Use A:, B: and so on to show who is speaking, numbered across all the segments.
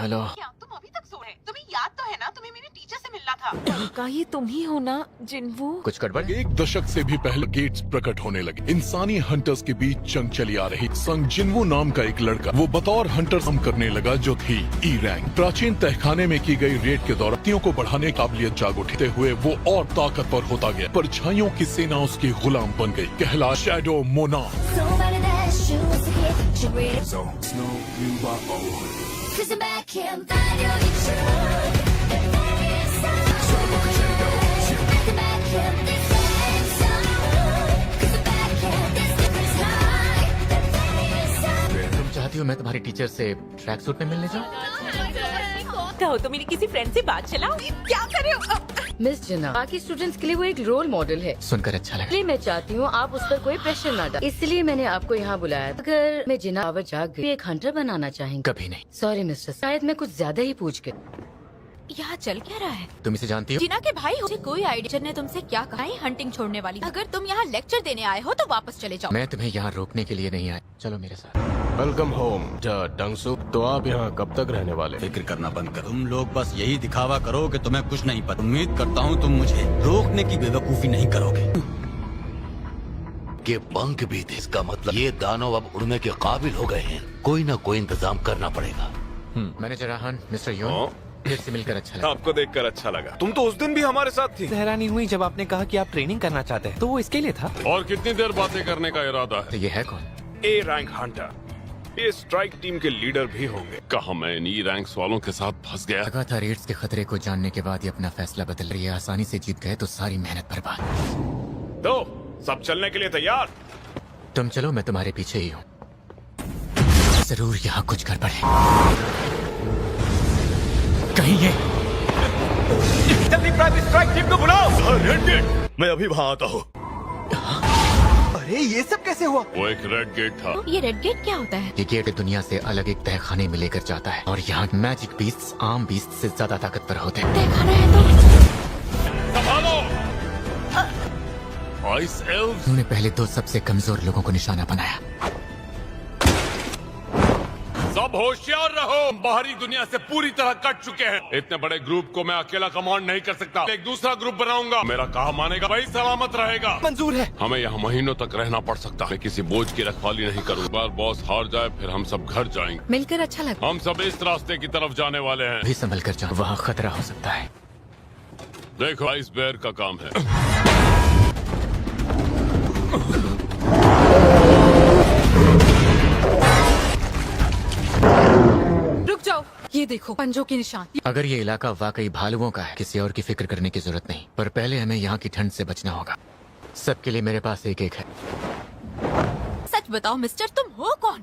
A: Hello.
B: क्या तुम अभी तक सोए? तुम्हें याद तो है ना, तुम्हें मेरे टीचर से मिलना था।
C: का ये तुम ही हो ना जिन्वू?
A: कुछ गड़बड़?
D: एक दशक से भी पहले गेट्स प्रकट होने लगे। इंसानी हंटर्स के बीच जंग चली आ रही। संग जिन्वू नाम का एक लड़का वो बतौर हंटर काम करने लगा जो थी ई रैंक। प्राचीन तहखाने में की गई रेड के दौरान व्यक्तियों को बढ़ाने की काबिलियत जाग उठते हुए वो और ताकतवर होता गया। परछाइयों की सेना उसकी गुलाम बन गई। कहला शैडो मोना।
A: तुम चाहती हो मैं तुम्हारी टीचर से ट्रैक सूट में मिलने जाऊँ?
C: कहो तो मेरी किसी फ्रेंड से बात चलाओ।
B: क्या कर रहे हो?
E: मिस जिन्ना, बाकी स्टूडेंट्स के लिए वो एक रोल मॉडल है,
A: सुनकर अच्छा लगा।
E: इसलिए मैं चाहती हूँ आप उस पर कोई प्रेशर ना डालें। इसलिए मैंने आपको यहाँ बुलाया। अगर मैं जिन्ना आवाज जाग गई, एक हंटर बनाना चाहेंगे?
A: कभी नहीं।
E: सॉरी मिस्टर, शायद मैं कुछ ज्यादा ही पूछ गई।
C: यहाँ चल क्या रहा है?
A: तुम इसे जानती हो?
C: जिना के भाई हो? कोई आइडिया ने तुमसे क्या कहा है हंटिंग छोड़ने वाली? अगर तुम यहाँ लेक्चर देने आए हो तो वापस चले जाओ।
A: मैं तुम्हें यहाँ रोकने के लिए नहीं आया। चलो मेरे साथ।
F: वेलकम होम डंगसू। तो आप यहाँ कब तक रहने वाले?
G: फिक्र करना बंद करो। तुम लोग बस यही दिखावा करो कि तुम्हें कुछ नहीं पता। उम्मीद करता हूँ तुम मुझे रोकने की बेवकूफी नहीं करोगे।
H: के पंख भी थे, इसका मतलब ये दानव अब उड़ने के काबिल हो गए हैं। कोई ना कोई इंतजाम करना पड़ेगा।
A: मैनेजर राहन, मिस्टर योन, फिर से मिलकर अच्छा लगा।
F: आपको देखकर अच्छा लगा। तुम तो उस दिन भी हमारे साथ थी।
I: हैरानी हुई जब आपने कहा कि आप ट्रेनिंग करना चाहते हैं, तो वो इसके लिए था।
F: और कितनी देर बातें करने का इरादा
A: तो
F: है?
A: ये है कौन?
F: ए रैंक हंटर, ये स्ट्राइक टीम के लीडर भी होंगे। कहा मैं इन ई रैंक्स वालों के साथ फंस गया।
A: लगा था रेड्स के खतरे को जानने के बाद ही अपना फैसला बदल रही है। आसानी से जीत गए तो सारी मेहनत बर्बाद।
F: तो सब चलने के लिए तैयार?
A: तुम चलो, मैं तुम्हारे पीछे ही हूँ। जरूर यहाँ कुछ गड़बड़ है। कहीं ये
F: जल्दी प्राइवेट स्ट्राइक टीम को बुलाओ। मैं अभी वहाँ आता हूँ।
I: अरे ये सब कैसे हुआ?
F: वो एक रेड गेट था।
C: ये रेड गेट क्या होता है?
A: ये गेट दुनिया से अलग एक तहखाने में लेकर जाता है और यहाँ मैजिक बीस्ट्स आम बीस्ट से ज्यादा ताकतवर होते हैं।
C: देखा रहे तो
F: संभालो। Ice elves.
A: उन्होंने पहले दो सबसे कमजोर लोगों को निशाना बनाया।
F: सब होशियार रहो। बाहरी दुनिया से पूरी तरह कट चुके हैं। इतने बड़े ग्रुप को मैं अकेला कमांड नहीं कर सकता। एक दूसरा ग्रुप बनाऊंगा। मेरा कहा मानेगा वही सलामत रहेगा।
I: मंजूर है।
F: हमें यहाँ महीनों तक रहना पड़ सकता है। मैं किसी बोझ की रखवाली नहीं करूँ। बार बॉस हार जाए फिर हम सब घर जाएंगे।
C: मिलकर अच्छा लगा।
F: हम सब इस रास्ते की तरफ जाने वाले हैं।
A: भी संभल कर जाओ, वहाँ खतरा हो सकता है।
F: देखो आइस बेयर का काम है।
C: रुक जाओ, ये देखो पंजों के निशान।
A: अगर ये इलाका वाकई भालुओं का है, किसी और की फिक्र करने की जरूरत नहीं। पर पहले हमें यहाँ की ठंड से बचना होगा। सबके लिए मेरे पास एक एक है।
C: सच बताओ मिस्टर, तुम हो कौन?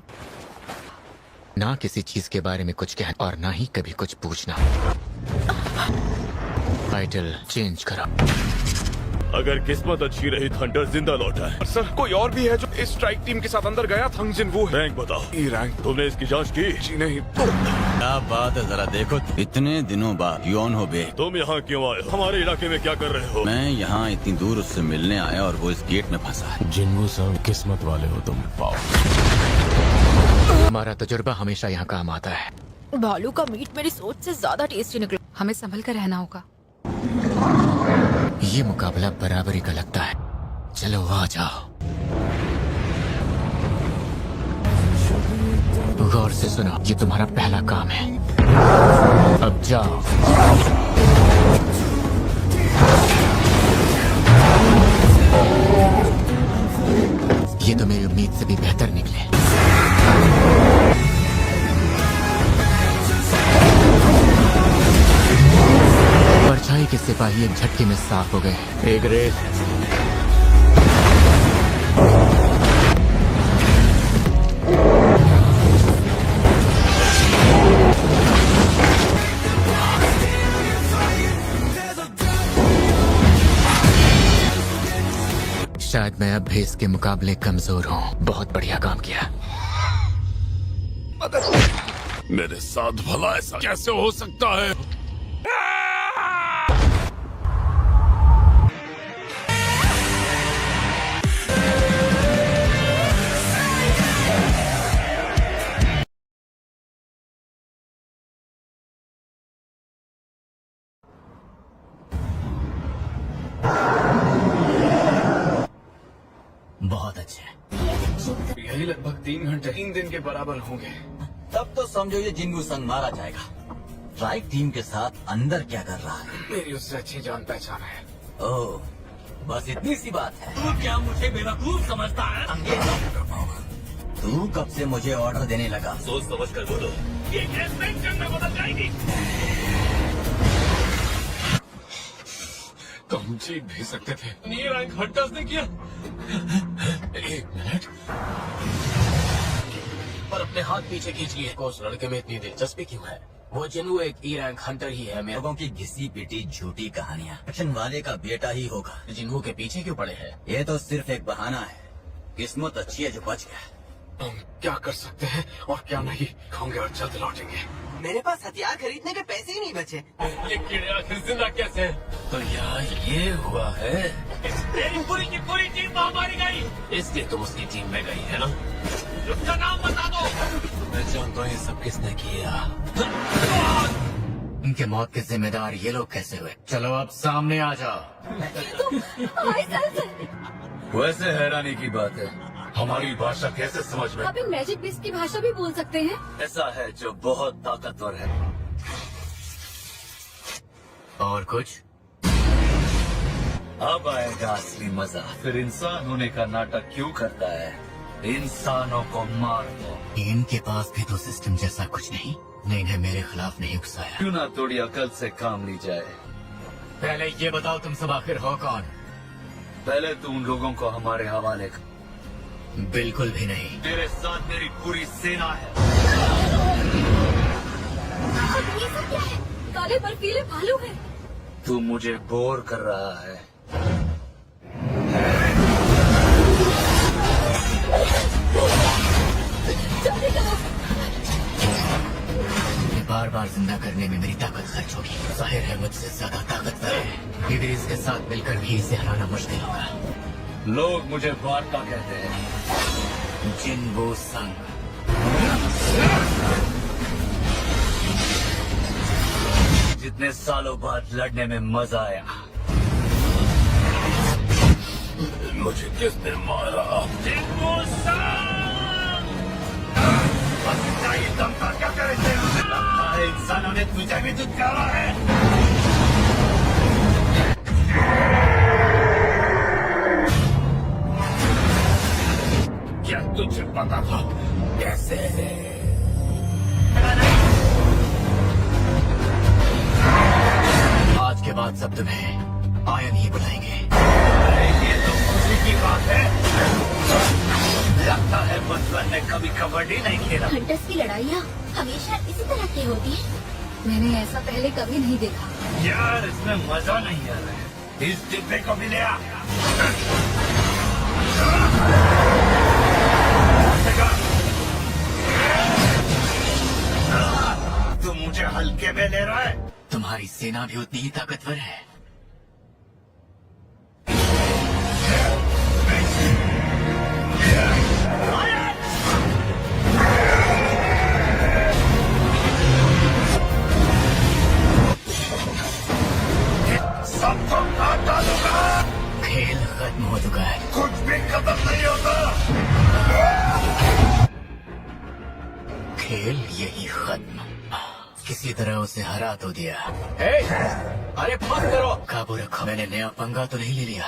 A: ना किसी चीज के बारे में कुछ कहना और ना ही कभी कुछ पूछना। टाइटल चेंज करो।
F: अगर किस्मत अच्छी रही हंटर जिंदा लौटा है। सर कोई और भी है जो इस स्ट्राइक टीम के साथ अंदर गया था? वो रैंक बताओ। E rank. तुमने इसकी जांच की? जी नहीं।
G: क्या बात है, जरा देखो। इतने दिनों बाद योन हो बे।
F: तुम यहाँ क्यों आए हो? हमारे इलाके में क्या कर रहे हो?
G: मैं यहाँ इतनी दूर उससे मिलने आया और वो इस गेट में फंसा है।
F: जिन्वू सब किस्मत वाले हो तुम। पाओ।
A: हमारा तजुर्बा हमेशा यहाँ काम आता है।
C: भालू का मीट मेरी सोच से ज्यादा टेस्टी निकला। हमें संभल कर रहना होगा।
A: ये मुकाबला बराबरी का लगता है। चलो आ जाओ। गौर से सुनो, ये तुम्हारा पहला काम है। अब जाओ। ये तो मेरी उम्मीद से भी बेहतर निकले। परछाई के सिपाही एक झटके में साफ हो गए। एक रेस। शायद मैं अब भी इसके मुकाबले कमजोर हूँ। बहुत बढ़िया काम किया।
F: मेरे साथ भला ऐसा कैसे हो सकता है?
G: अच्छे हैं।
J: यही लगभग 3 घंटे 3 दिन के बराबर होंगे।
G: तब तो समझो ये जिन्गू संग मारा जाएगा। स्ट्राइक टीम के साथ अंदर क्या कर रहा है?
J: मेरी उससे अच्छी जान पहचान है।
G: ओह, बस इतनी सी बात है। तू क्या मुझे बेवकूफ समझता है? अंग्रेजों में कर पाऊंगा। तू कब से मुझे ऑर्डर देने लगा?
F: सोच समझ कर बोलो। ये कैसे जंग में बदल जाएगी?
J: तुम जीत भी सकते थे। नी रैंक हंटर्स ने किया। 1 मिनट। पर अपने हाथ पीछे खींचिए। को उस लड़के में इतनी दिलचस्पी क्यों है? वो जिन्हू एक ई रैंक हंटर ही है।
G: लोगों की घिसी पिटी झूठी कहानियाँ। एक्शन वाले का बेटा ही होगा।
J: जिन्हू के पीछे क्यों पड़े हैं?
G: ये तो सिर्फ एक बहाना है। किस्मत अच्छी है जो बच गया।
J: हम क्या कर सकते हैं और क्या नहीं? खाओगे और जल्द लौटेंगे।
B: मेरे पास हथियार खरीदने के पैसे ही नहीं बचे।
J: ये कीड़े आखिर जिंदा कैसे हैं? तो यार ये हुआ है।
F: तेरी पूरी की पूरी टीम वहाँ मारी गई।
J: इसलिए तुम उसकी टीम में गई है ना?
F: उसका नाम बता दो।
J: मैं जानता हूँ ये सब किसने किया।
A: इनके मौत के जिम्मेदार ये लोग कैसे हुए? चलो अब सामने आ जाओ।
J: वैसे हैरानी की बात है, हमारी भाषा कैसे समझ में?
E: आप इन मैजिक बिस्ट की भाषा भी बोल सकते हैं?
J: ऐसा है जो बहुत ताकतवर है।
A: और कुछ?
J: अब आएगा असली मजा। फिर इंसान होने का नाटक क्यों करता है? इंसानों को मार दो।
A: इनके पास भी तो सिस्टम जैसा कुछ नहीं। नहीं, इन्हें मेरे खिलाफ नहीं उकसाया।
J: क्यों ना थोड़ी अकल से काम ली जाए?
A: पहले ये बताओ तुम सब आखिर हो कौन?
J: पहले तू उन लोगों को हमारे हवाले कर।
A: बिल्कुल भी नहीं।
J: तेरे साथ मेरी पूरी सेना है।
E: ये सब क्या है? काले बर्फीले भालू हैं।
J: तू मुझे बोर कर रहा है।
A: बार बार जिंदा करने में मेरी ताकत खर्च होगी। जाहिर है मुझसे ज्यादा ताकतवर है। इधर इसके साथ मिलकर भी इसे हराना मुश्किल होगा।
J: लोग मुझे वार्ता कहते हैं।
A: जिन्गू संग।
J: जितने सालों बाद लड़ने में मजा आया। मुझे किसने मारा?
F: जिन्गू संग! बस इतना ही दम था क्या करे थे? लगता है इंसानों ने तुझे भी दुत्कारा है। क्या तुझे पता था? कैसे?
A: आज के बाद सब तुम्हें आयन ही बुलाएंगे।
F: ये तो खुशी की बात है। लगता है बचपन में कभी कबड्डी नहीं खेला।
C: हंटर्स की लड़ाइयाँ हमेशा इसी तरह की होती है।
E: मैंने ऐसा पहले कभी नहीं देखा।
F: यार इसमें मजा नहीं आ रहा है। इस डिब्बे को भी ले आ। तू मुझे हल्के में ले रहा है?
A: तुम्हारी सेना भी उतनी ही ताकतवर है।
F: सबको काट डालूंगा।
A: खेल खत्म हो चुका है।
F: कुछ भी खत्म नहीं होता।
A: खेल यही खत्म। किसी तरह उसे हरा तो दिया।
J: अरे बंद करो।
A: काबू रखो। मैंने नया पंगा तो नहीं ले लिया।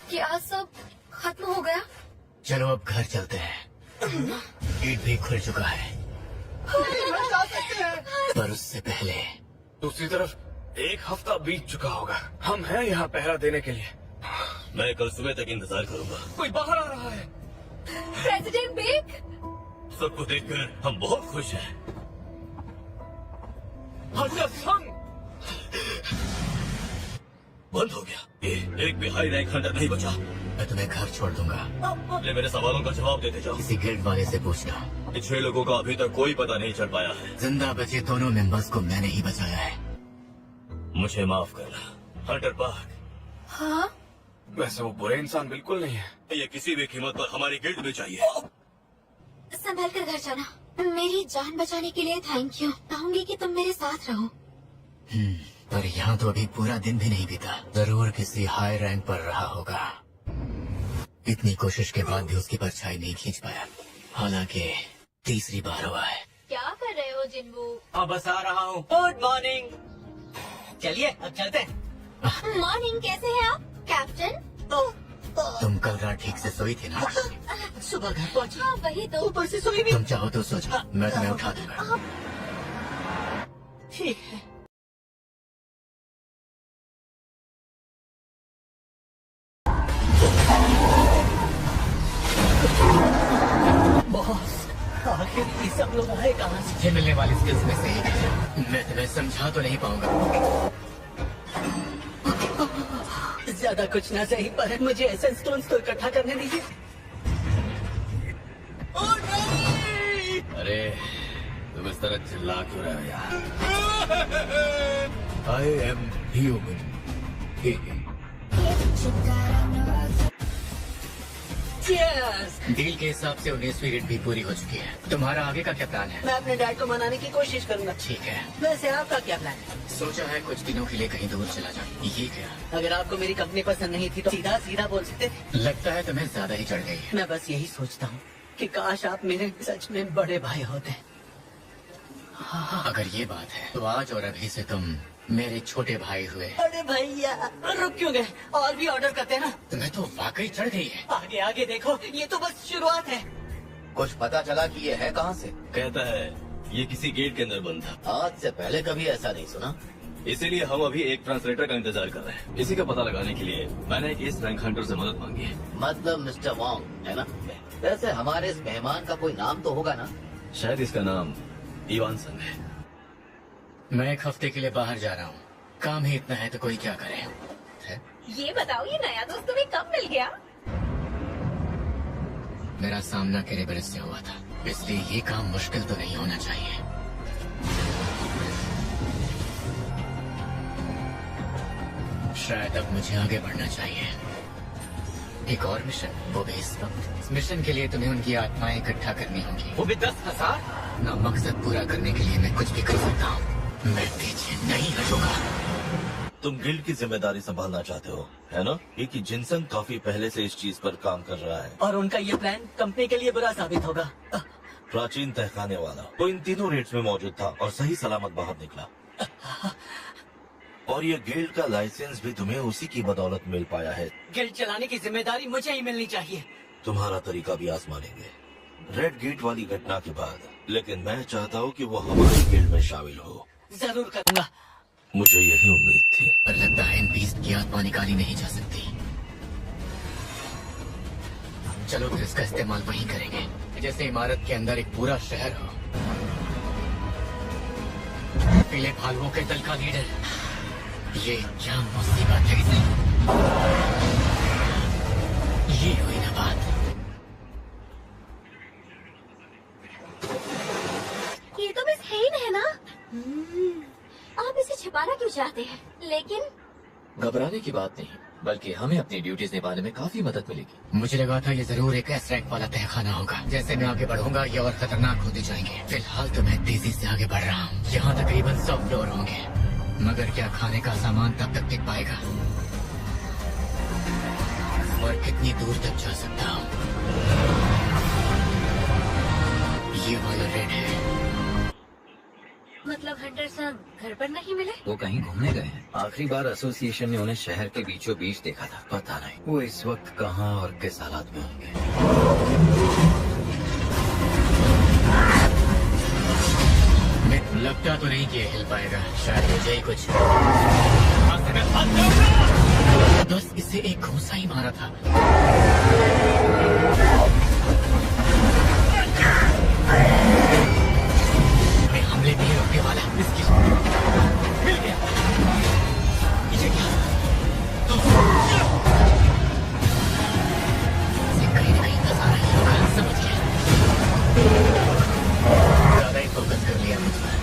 E: क्या सब खत्म हो गया?
A: चलो अब घर चलते हैं। गेट भी खुल चुका है। पर उससे पहले
J: दूसरी तरफ 1 हफ्ता बीत चुका होगा। हम हैं यहाँ पहरा देने के लिए।
F: मैं कल सुबह तक इंतजार करूंगा।
J: कोई बाहर आ रहा है।
E: प्रेसिडेंट बेक।
F: सबको देखकर हम बहुत खुश हैं।
J: हंटर संग!
F: बंद हो गया। ये एक भी हाई रैंक हंटर नहीं बचा।
A: मैं तुम्हें घर छोड़ दूंगा।
F: पहले मेरे सवालों का जवाब देते जाओ।
A: किसी गिल्ड वाले से पूछना।
F: इन 6 लोगों का अभी तक कोई पता नहीं चल पाया है।
A: जिंदा बचे दोनों मेंबर्स को मैंने ही बचाया है।
F: मुझे माफ करना हंटर पार्क।
E: हाँ?
J: वैसे वो बुरे इंसान बिल्कुल नहीं है।
F: ये किसी भी कीमत पर हमारी गिल्ड में चाहिए।
C: संभल कर घर जाना। मेरी जान बचाने के लिए थैंक यू। चाहूंगी कि तुम मेरे साथ रहो।
A: पर यहाँ तो अभी पूरा दिन भी नहीं बीता। जरूर किसी हाई रैंक पर रहा होगा। इतनी कोशिश के बाद भी उसकी परछाई नहीं खींच पाया। हालांकि तीसरी बार हुआ है।
C: क्या कर रहे हो जिन्वू?
G: अब बस आ रहा हूँ। Good morning. चलिए अब चलते हैं।
C: मॉर्निंग, कैसे हैं आप कैप्टन?
A: तुम कल रात ठीक से सोई थी ना?
G: सुबह घर पहुँची।
C: हाँ वही तो।
G: ऊपर से सोई भी।
A: तुम चाहो तो सो जाओ, मैं तुम्हें उठा दूंगा।
G: ठीक है। बॉस, आखिर ये सब लोग आए कहाँ से?
A: ये मिलने वाली स्किल्स में से एक है। मैं तुम्हें समझा तो नहीं पाऊंगा।
G: ज्यादा कुछ ना सही, पर मुझे एसेंस स्टोन्स को इकट्ठा करने दीजिए। ओह नहीं!
A: अरे तुम इस तरह चिल्ला क्यों रहे हो यार? I am human.
G: Cheers!
A: Deal के हिसाब से 19वीं रेड भी पूरी हो चुकी है। तुम्हारा आगे का क्या प्लान है?
G: मैं अपने डैड को मनाने की कोशिश करूंगा।
A: ठीक है,
G: वैसे आपका क्या प्लान है?
A: सोचा है कुछ दिनों के लिए कहीं दूर चला जाऊं। ये क्या?
G: अगर आपको मेरी कंपनी पसंद नहीं थी तो सीधा सीधा बोल सकते थे।
A: लगता है तुम्हें ज्यादा ही चढ़ गई है।
G: मैं बस यही सोचता हूँ कि काश आप मेरे सच में बड़े भाई होते।
A: अगर ये बात है तो आज और अभी से तुम मेरे छोटे भाई हुए।
G: अरे भैया रुक क्यों गए? और भी ऑर्डर करते हैं ना।
A: तुम्हें तो वाकई चढ़ गई है।
G: आगे आगे देखो, ये तो बस शुरुआत है।
H: कुछ पता चला कि ये है कहाँ से?
J: कहता है ये किसी गेट के अंदर बंद था,
H: आज से पहले कभी ऐसा नहीं सुना।
J: इसीलिए हम अभी एक ट्रांसलेटर का इंतजार कर रहे हैं। इसी का पता लगाने के लिए मैंने एक इस रैंक हंटर से मदद मांगी है।
H: मतलब मिस्टर वॉन्ग है ना? वैसे हमारे इस मेहमान का कोई नाम तो होगा ना?
J: शायद इसका नाम इवानसन है।
A: मैं एक हफ्ते के लिए बाहर जा रहा हूँ। काम ही इतना है तो कोई क्या करे है?
B: ये बताओ, ये नया दोस्त तुम्हें कब मिल गया?
A: मेरा सामना केरेबरस से हुआ था, इसलिए ये काम मुश्किल तो नहीं होना चाहिए। शायद अब मुझे आगे बढ़ना चाहिए। एक और मिशन, वो भी इस वक्त। इस मिशन के लिए तुम्हें उनकी आत्माएं इकट्ठा करनी होंगी।
G: वो भी 10,000।
A: ना मकसद पूरा करने के लिए मैं कुछ भी कर सकता हूँ। मैं पीछे नहीं हटूंगा।
K: तुम गिल्ड की जिम्मेदारी संभालना चाहते हो, है ना? क्योंकि जिनसन काफी पहले से इस चीज पर काम कर रहा है
G: और उनका ये प्लान कंपनी के लिए बुरा साबित होगा।
K: प्राचीन तहखाने वाला वो इन तीनों रेट्स में मौजूद था और सही सलामत बाहर निकला। और ये गिल्ड का लाइसेंस भी तुम्हें उसी की बदौलत मिल पाया है।
G: गिल्ड चलाने की जिम्मेदारी मुझे ही मिलनी चाहिए।
K: तुम्हारा तरीका भी आजमाएंगे रेड गेट वाली घटना के बाद, लेकिन मैं चाहता हूँ कि वो हमारी गिल्ड में शामिल हो।
G: जरूर करूँगा।
K: मुझे यही उम्मीद थी।
A: पर लगता है इन बीस्ट की आत्मा निकाली नहीं जा सकती। चलो फिर इसका इस्तेमाल वहीं करेंगे, जैसे इमारत के अंदर एक पूरा शहर हो। पीले भालुओं के दल का लीडर। ये क्या मुसीबत है? ये हुई ना बात।
C: ये तो मिस हेन है ना? आप इसे छिपाना क्यों चाहते हैं? लेकिन
A: घबराने की बात नहीं, बल्कि हमें अपनी ड्यूटीज निभाने में काफी मदद मिलेगी। मुझे लगा था ये जरूर एक एस रैंक वाला तहखाना होगा। जैसे मैं आगे बढ़ूंगा ये और खतरनाक होते जाएंगे। फिलहाल तो मैं तेजी से आगे बढ़ रहा हूँ। यहाँ तकरीबन 100 फ्लोर होंगे, मगर क्या खाने का सामान तब तक टिक पाएगा? और कितनी दूर तक जा सकता हूँ? ये वाला रेड है।
C: मतलब हंटर साहब घर पर नहीं मिले?
L: वो कहीं घूमने गए हैं। आखिरी बार एसोसिएशन ने उन्हें शहर के बीचों बीच देखा था। पता नहीं वो इस वक्त कहाँ और किस हालात में होंगे।
A: लगता तो नहीं कि ये हिल पाएगा। शायद मुझे ही कुछ बस इसे एक घूंसा ही मारा था। मैं हमले नहीं रोकने वाला। इसकी मिल गया। ये क्या? इसे कहीं न कहीं नजारा ही होगा। समझ गया। ज्यादा ही फोकस कर लिया मुझ पर।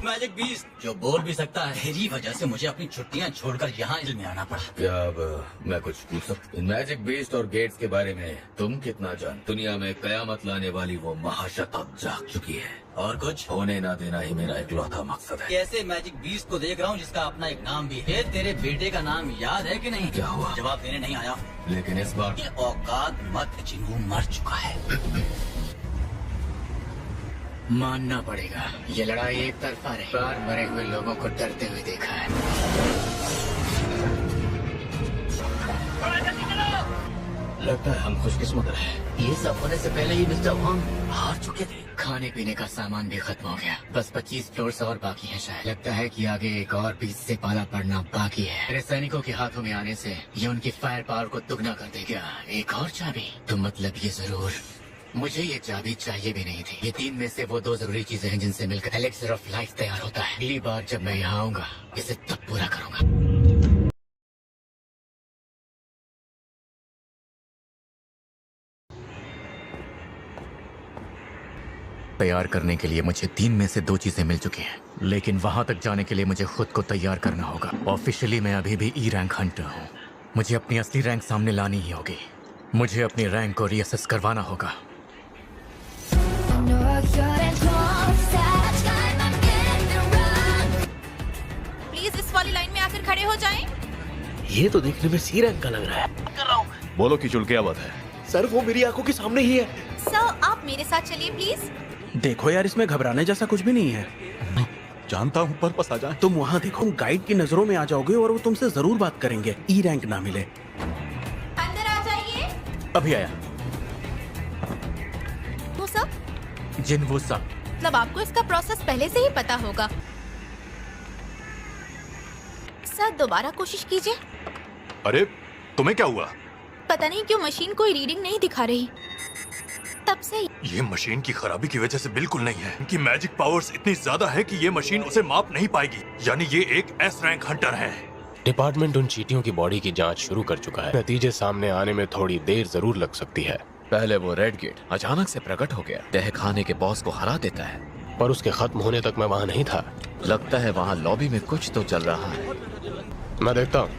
G: मैं मैजिक बीस्ट जो बोल भी सकता है। तेरी वजह से मुझे अपनी छुट्टियां छोड़कर यहाँ जेल में आना पड़ा।
L: क्या अब मैं कुछ पूछ सकता हूँ? मैजिक बीस्ट और गेट्स के बारे में तुम कितना जान? दुनिया में कयामत लाने वाली वो महाशक्ति अब जाग चुकी है
G: और कुछ
L: होने ना देना ही मेरा इकलौता मकसद है।
G: कैसे मैजिक बीस्ट को देख रहा हूँ जिसका अपना एक नाम भी है। तेरे बेटे का नाम याद है कि नहीं?
L: क्या हुआ?
G: जवाब देने नहीं आया।
L: लेकिन इस बार
G: ये औकात मत जिन्हू मर चुका है।
A: मानना पड़ेगा, ये लड़ाई एक तरफा रही। बार मरे हुए लोगों को डरते हुए देखा है।
L: लगता है हम खुशकिस्मत रहे।
A: ये सब होने से पहले ही मिस्टर वांग हार चुके थे। खाने पीने का सामान भी खत्म हो गया। बस 25 फ्लोर्स और बाकी है शायद। लगता है कि आगे एक और बीच से पाला पड़ना बाकी है। मेरे सैनिकों के हाथों में आने से ये उनकी फायर पावर को दुगना कर देगा। एक और चाबी? तो मतलब ये जरूर मुझे ये चाबी चाहिए भी नहीं थी। ये 3 में से वो 2 जरूरी चीजें हैं जिनसे मिलकर एलेक्सर ऑफ लाइफ तैयार होता है। अगली बार जब मैं यहाँ आऊंगा इसे तब पूरा करूंगा। तैयार करने के लिए मुझे 3 में से 2 चीजें मिल चुकी हैं, लेकिन वहां तक जाने के लिए मुझे खुद को तैयार करना होगा। ऑफिशियली मैं अभी भी ई रैंक हंटर हूँ। मुझे अपनी असली रैंक सामने लानी ही होगी। मुझे अपनी रैंक को रीअसेस करवाना होगा।
B: प्लीज इस वाली लाइन में आकर खड़े हो जाएं।
M: ये तो देखने में सी रैंक का लग रहा है।
B: कर रहा हूँ।
F: बोलो किचुल, क्या बात है?
M: सर वो मेरी आंखों के सामने ही है।
B: सर आप मेरे साथ चलिए प्लीज।
M: देखो यार, इसमें घबराने जैसा कुछ भी नहीं है।
F: जानता हूँ, पर बस आ जाए।
M: तुम वहाँ देखो, गाइड की नजरों में आ जाओगे और वो तुमसे जरूर बात करेंगे। ई रैंक ना मिले।
B: अंदर आ जाइए।
M: अभी आया।
B: वो सब
A: जिन वो सब
B: मतलब आपको इसका प्रोसेस पहले से ही पता होगा। सर दोबारा कोशिश कीजिए।
F: अरे तुम्हें क्या हुआ?
B: पता नहीं क्यों मशीन कोई रीडिंग नहीं दिखा रही तब से।
F: ये मशीन की खराबी की वजह से बिल्कुल नहीं है। इनकी मैजिक पावर्स इतनी ज्यादा है कि ये मशीन उसे माप नहीं पाएगी। यानी ये एक एस रैंक हंटर है।
N: डिपार्टमेंट उन चीटियों की बॉडी की जांच शुरू कर चुका है। नतीजे सामने आने में थोड़ी देर जरूर लग सकती है।
I: पहले वो रेड गेट अचानक से प्रकट हो गया, तहखाने के बॉस को हरा देता है,
N: पर उसके खत्म होने तक मैं वहाँ नहीं था।
I: लगता है वहाँ लॉबी में कुछ तो चल रहा है।
N: मैं देखता हूँ।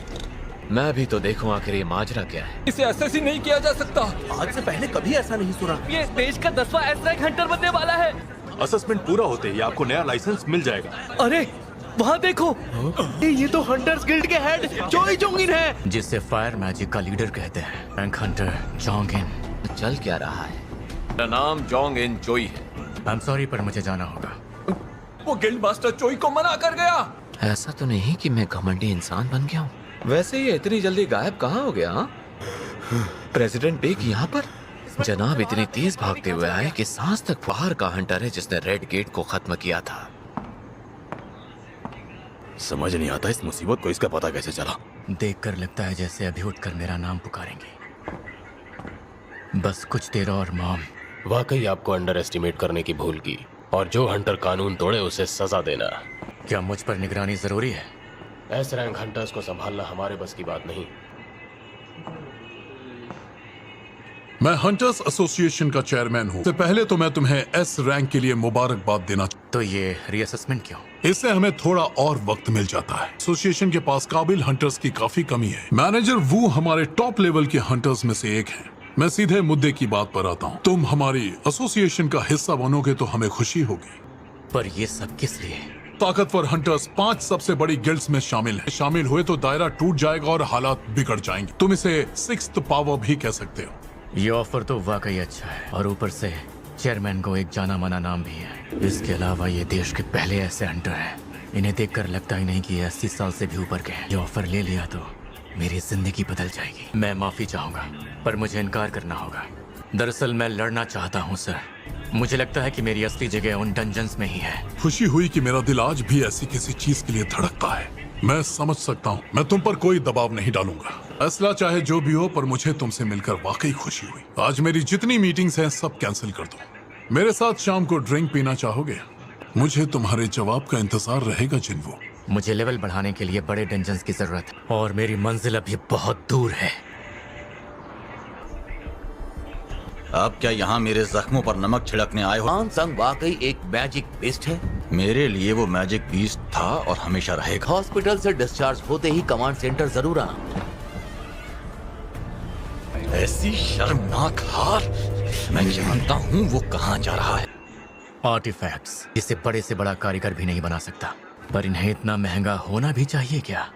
I: मैं भी तो देखूं आखिर ये माजरा क्या है।
M: इसे ऐसे नहीं किया जा सकता। आज से पहले कभी ऐसा नहीं सुना। ये देश का 10वां एस रैंक हंटर बनने वाला है।
F: असेसमेंट पूरा होते ही आपको नया लाइसेंस मिल जाएगा।
M: अरे वहाँ देखो, ये तो हंटर्स गिल्ड के हेड चोई जोंगिन है,
A: जिसे फायर मैजिक का लीडर कहते हैं। Rank Hunter Jongin.
I: चल क्या रहा है? मेरा नाम जोंग इन चोई है।
A: आई एम सॉरी पर मुझे जाना होगा।
M: वो गिल्ड मास्टर चोई को मना कर गया।
I: ऐसा तो नहीं कि मैं घमंडी इंसान बन गया हूँ। वैसे ये इतनी जल्दी गायब कहाँ हो गया? प्रेसिडेंट बेग यहाँ पर? जनाब इतनी तेज भागते हुए आए कि सांस तक बाहर का हंटर है जिसने रेड गेट को खत्म किया था।
F: समझ नहीं आता इस मुसीबत को इसका पता कैसे चला।
A: देखकर लगता है जैसे अभी उठकर मेरा नाम पुकारेंगे। बस कुछ देर और मॉम।
N: वाकई आपको अंडर एस्टिमेट करने की भूल की, और जो हंटर कानून तोड़े उसे सजा देना।
A: क्या मुझ पर निगरानी जरूरी है?
N: एस रैंक हंटर्स को संभालना हमारे बस की बात नहीं।
D: मैं हंटर्स एसोसिएशन का चेयरमैन हूँ। इससे पहले तो मैं तुम्हें एस रैंक के लिए मुबारकबाद देना।
A: तो ये रीअसेसमेंट क्यों?
D: इससे हमें थोड़ा और वक्त मिल जाता है। एसोसिएशन के पास काबिल हंटर्स की काफी कमी है। मैनेजर वू हमारे टॉप लेवल के हंटर्स में से एक हैं। मैं सीधे मुद्दे की बात पर आता हूँ। तुम हमारी एसोसिएशन का हिस्सा बनोगे तो हमें खुशी होगी।
A: पर ये सब किस लिए?
D: ताकतवर हंटर्स 5 सबसे बड़ी गिल्ड्स में शामिल हैं। शामिल हुए तो दायरा टूट जाएगा और हालात बिगड़ जाएंगे। तुम इसे 6th पावर भी कह सकते हो।
A: ये ऑफर तो वाकई अच्छा है, और ऊपर से चेयरमैन को एक जाना माना नाम भी है। इसके अलावा ये देश के पहले ऐसे हंटर हैं। इन्हें देखकर लगता ही नहीं कि ये 80 साल से भी ऊपर के हैं। ये ऑफर ले लिया तो मेरी जिंदगी बदल जाएगी। मैं माफी चाहूंगा, पर मुझे इनकार करना होगा। दरअसल मैं लड़ना चाहता हूँ सर। मुझे लगता है कि मेरी असली जगह उन डंजन्स में ही है।
D: खुशी हुई कि मेरा दिल आज भी ऐसी किसी चीज के लिए धड़कता है। मैं समझ सकता हूँ। मैं तुम पर कोई दबाव नहीं डालूंगा। फैसला चाहे जो भी हो, पर मुझे तुमसे मिलकर वाकई खुशी हुई। आज मेरी जितनी मीटिंग्स हैं सब कैंसिल कर दो। मेरे साथ शाम को ड्रिंक पीना चाहोगे? मुझे तुम्हारे जवाब का इंतजार रहेगा जिन्वो।
A: मुझे लेवल बढ़ाने के लिए बड़े डंजन्स की जरूरत है, और मेरी मंजिल अभी बहुत दूर है।
G: आप क्या यहाँ मेरे जख्मों पर नमक छिड़कने आए हो?
H: आन संग वाकई एक मैजिक बेस्ट है।
O: मेरे लिए वो मैजिक बीस्ट था और हमेशा रहेगा।
H: हॉस्पिटल से डिस्चार्ज होते ही कमांड सेंटर जरूर आना।
O: ऐसी शर्मनाक हार, मैं जानता हूँ वो कहाँ जा रहा है।
A: आर्टिफैक्ट्स इसे बड़े से बड़ा कारीगर भी नहीं बना सकता, पर इन्हें इतना महंगा होना भी चाहिए क्या?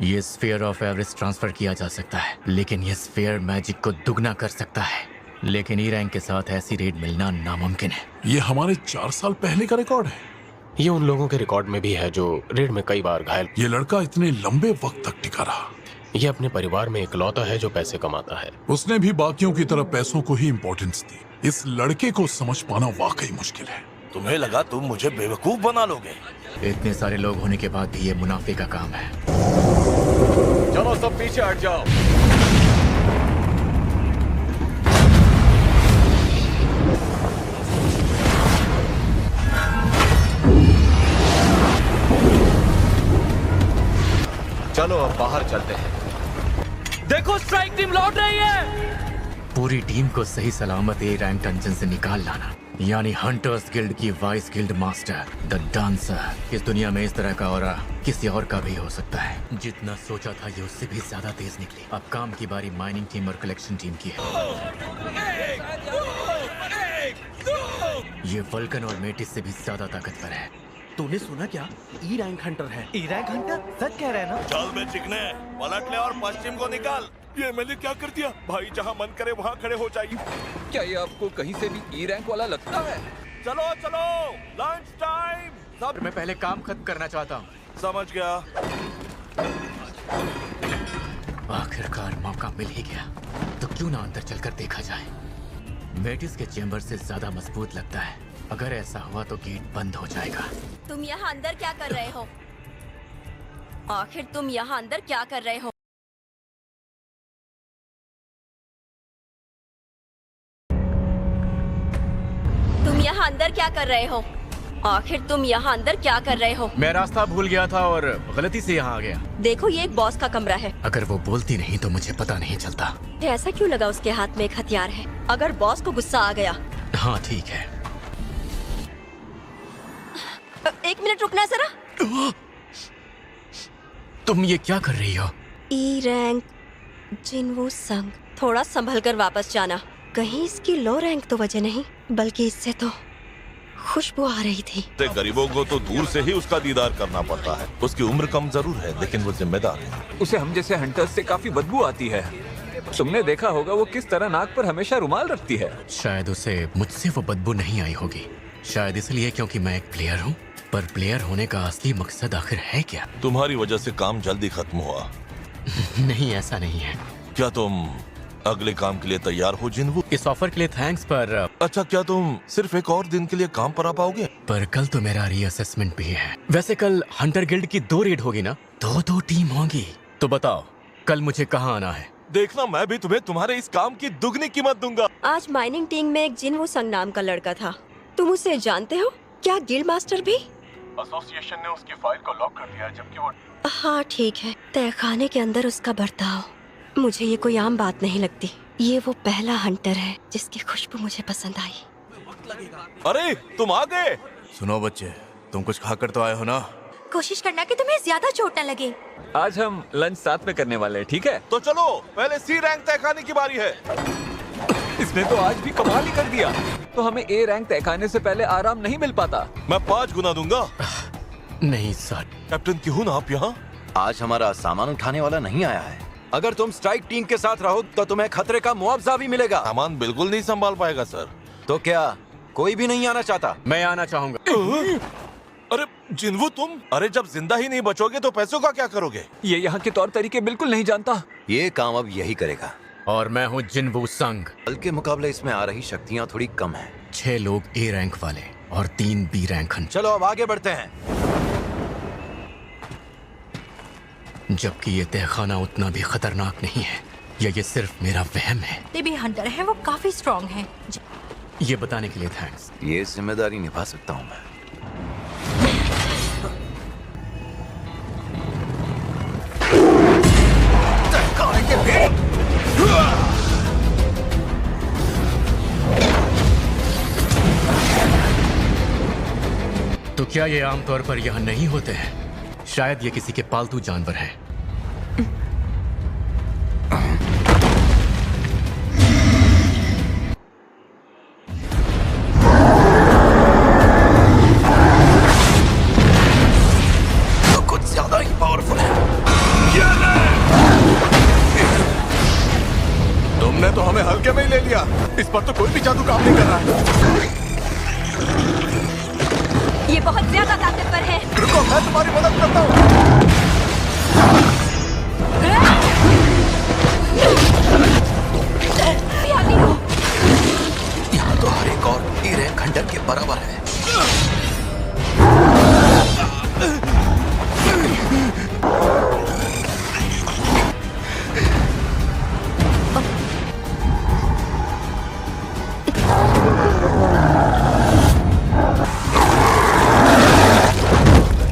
A: ये स्फीयर ऑफ एवरेज ट्रांसफर किया जा सकता है, लेकिन ये स्फीयर मैजिक को दुगना कर सकता है। लेकिन ई रैंक के साथ ऐसी रेड मिलना नामुमकिन है।
D: ये हमारे 4 साल पहले का रिकॉर्ड है।
N: ये उन लोगों के रिकॉर्ड में भी है जो रेड में कई बार घायल।
D: ये लड़का इतने लंबे वक्त तक टिका रहा।
N: ये अपने परिवार में इकलौता है जो पैसे कमाता है।
D: उसने भी बाकियों की तरह पैसों को ही इम्पोर्टेंस दी। इस लड़के को समझ पाना वाकई मुश्किल है।
K: तुम्हें लगा तुम मुझे बेवकूफ बना लोगे?
A: इतने सारे लोग होने के बाद भी ये मुनाफे का काम है।
M: चलो सब पीछे हट जाओ।
I: चलो अब बाहर चलते हैं।
M: देखो स्ट्राइक टीम लौट रही है।
A: पूरी टीम को सही सलामत ए रैंक डंजन से निकाल लाना, यानी हंटर्स गिल्ड की vice guild master the dancer. इस दुनिया में इस तरह का ऑरा किसी और का भी हो सकता है। जितना सोचा था ये उससे भी ज्यादा तेज निकली। अब काम की बारी माइनिंग टीम और कलेक्शन टीम की है। ये वल्कन और मेटिस से भी ज्यादा ताकतवर है।
M: तूने सुना क्या? ई रैंक हंटर है। E rank Hunter? सच कह रहे हैं ना?
K: चल बे चिकने, पलट ले और पश्चिम को निकाल।
F: ये मैंने क्या कर दिया? भाई जहाँ मन करे वहाँ खड़े हो जाइए।
M: क्या ये आपको कहीं से भी ई रैंक वाला लगता है?
F: चलो चलो, लंच टाइम। सब
A: मैं पहले काम खत्म करना चाहता हूँ।
K: समझ गया।
A: आखिरकार मौका मिल ही गया, तो क्यों ना अंदर चलकर देखा जाए। मेटिस के चेंबर से ज्यादा मजबूत लगता है। अगर ऐसा हुआ तो गेट बंद हो जाएगा।
C: तुम यहाँ अंदर क्या कर रहे हो? आखिर तुम यहाँ अंदर क्या कर रहे हो? तुम यहाँ अंदर क्या कर रहे हो? आखिर तुम यहाँ अंदर क्या कर रहे हो?
A: मैं रास्ता भूल गया था और गलती से यहाँ आ गया।
C: देखो ये एक बॉस का कमरा है।
A: अगर वो बोलती नहीं तो मुझे पता नहीं चलता।
C: ऐसा क्यों लगा उसके हाथ में एक हथियार है? अगर बॉस को गुस्सा आ गया।
A: हाँ ठीक है।
C: एक मिनट रुकना जरा।
A: तुम ये क्या कर रही हो?
C: ई रैंक जिनवू संग, थोड़ा संभल कर वापस जाना। कहीं इसकी लो रैंक तो वजह नहीं, बल्कि इससे तो खुशबू आ रही थी।
K: गरीबों को तो दूर से ही उसका दीदार करना पड़ता है। उसकी उम्र कम जरूर है, लेकिन वो जिम्मेदार है।
M: उसे हम जैसे हंटर्स से काफी बदबू आती है। तुमने देखा होगा वो किस तरह नाक पर हमेशा रुमाल रखती है।
A: शायद उसे मुझसे वो बदबू नहीं आई होगी। शायद इसलिए क्योंकि मैं एक प्लेयर हूँ। पर प्लेयर होने का असली मकसद आखिर है क्या?
K: तुम्हारी वजह से काम जल्दी खत्म हुआ।
A: नहीं, ऐसा नहीं है।
K: क्या तुम अगले काम के लिए तैयार हो जिनवू?
A: इस ऑफर के लिए थैंक्स, पर
K: अच्छा क्या तुम सिर्फ एक और दिन के लिए काम पर आ पाओगे?
A: पर कल तो मेरा रीअसेसमेंट भी है। वैसे कल हंटर गिल्ड की 2 रेड होगी ना? 2-2 टीम होंगी। तो बताओ कल मुझे कहाँ आना है?
K: देखना मैं भी तुम्हें तुम्हारे इस काम की दुगनी कीमत दूंगा।
C: आज माइनिंग टीम में एक जिनवू संग नाम का लड़का था। तुम उसे जानते हो क्या? गिल्ड मास्टर भी?
F: एसोसिएशन ने उसकी फाइल को लॉक कर दिया, जबकि वो
C: हाँ ठीक है। तहखाने के अंदर उसका बर्ताव मुझे ये कोई आम बात नहीं लगती। ये वो पहला हंटर है जिसकी खुशबू मुझे पसंद आई।
K: अरे तुम आ गए।
O: सुनो बच्चे, तुम कुछ खाकर तो आए हो ना?
B: कोशिश करना कि तुम्हें ज्यादा चोट न लगे।
M: आज हम लंच साथ में करने वाले हैं, ठीक है?
K: तो चलो पहले सी रैंक तय खाने की बारी है।
M: इसने तो आज भी कमाल ही कर दिया। तो हमें ए रैंक तय खाने से पहले आराम नहीं मिल पाता।
K: मैं 5 गुना दूंगा।
A: नहीं सर।
K: कैप्टन क्यों ना आप यहाँ?
O: आज हमारा सामान उठाने वाला नहीं आया है। अगर तुम स्ट्राइक टीम के साथ रहो तो तुम्हें खतरे का मुआवजा भी मिलेगा।
K: सामान बिल्कुल नहीं संभाल पाएगा सर।
O: तो क्या कोई भी नहीं आना चाहता?
A: मैं आना चाहूंगा।
K: अरे जिनवू तुम, अरे जब जिंदा ही नहीं बचोगे तो पैसों का क्या करोगे?
M: ये यहाँ के तौर तरीके बिल्कुल नहीं जानता।
O: ये काम अब यही करेगा।
A: और मैं हूँ जिनवू संग।
O: कल के मुकाबले इसमें आ रही शक्तियाँ थोड़ी कम हैं।
A: 6 लोग ए रैंक वाले और 3 बी रैंक हंटर।
O: चलो अब आगे बढ़ते हैं।
A: जबकि ये तहखाना उतना भी खतरनाक नहीं है, या ये सिर्फ मेरा वहम है?
B: ये भी हंटर है, वो काफी स्ट्रॉन्ग है।
A: ये बताने के लिए थैंक्स।
O: ये जिम्मेदारी निभा सकता हूँ मैं।
A: तो क्या ये आमतौर पर यहाँ नहीं होते हैं? शायद ये किसी के पालतू जानवर है।
O: तो कुछ ज्यादा ही पावरफुल है।
P: तुमने तो हमें हल्के में ही ले लिया। इस पर तो कोई भी जादू काम नहीं कर रहा है।
C: ये बहुत ज्यादा ताकतवर है।
P: रुको, मैं तुम्हारी मदद करता हूँ।
O: यहाँ तो हर एक और E-रैंक हंटर के बराबर है।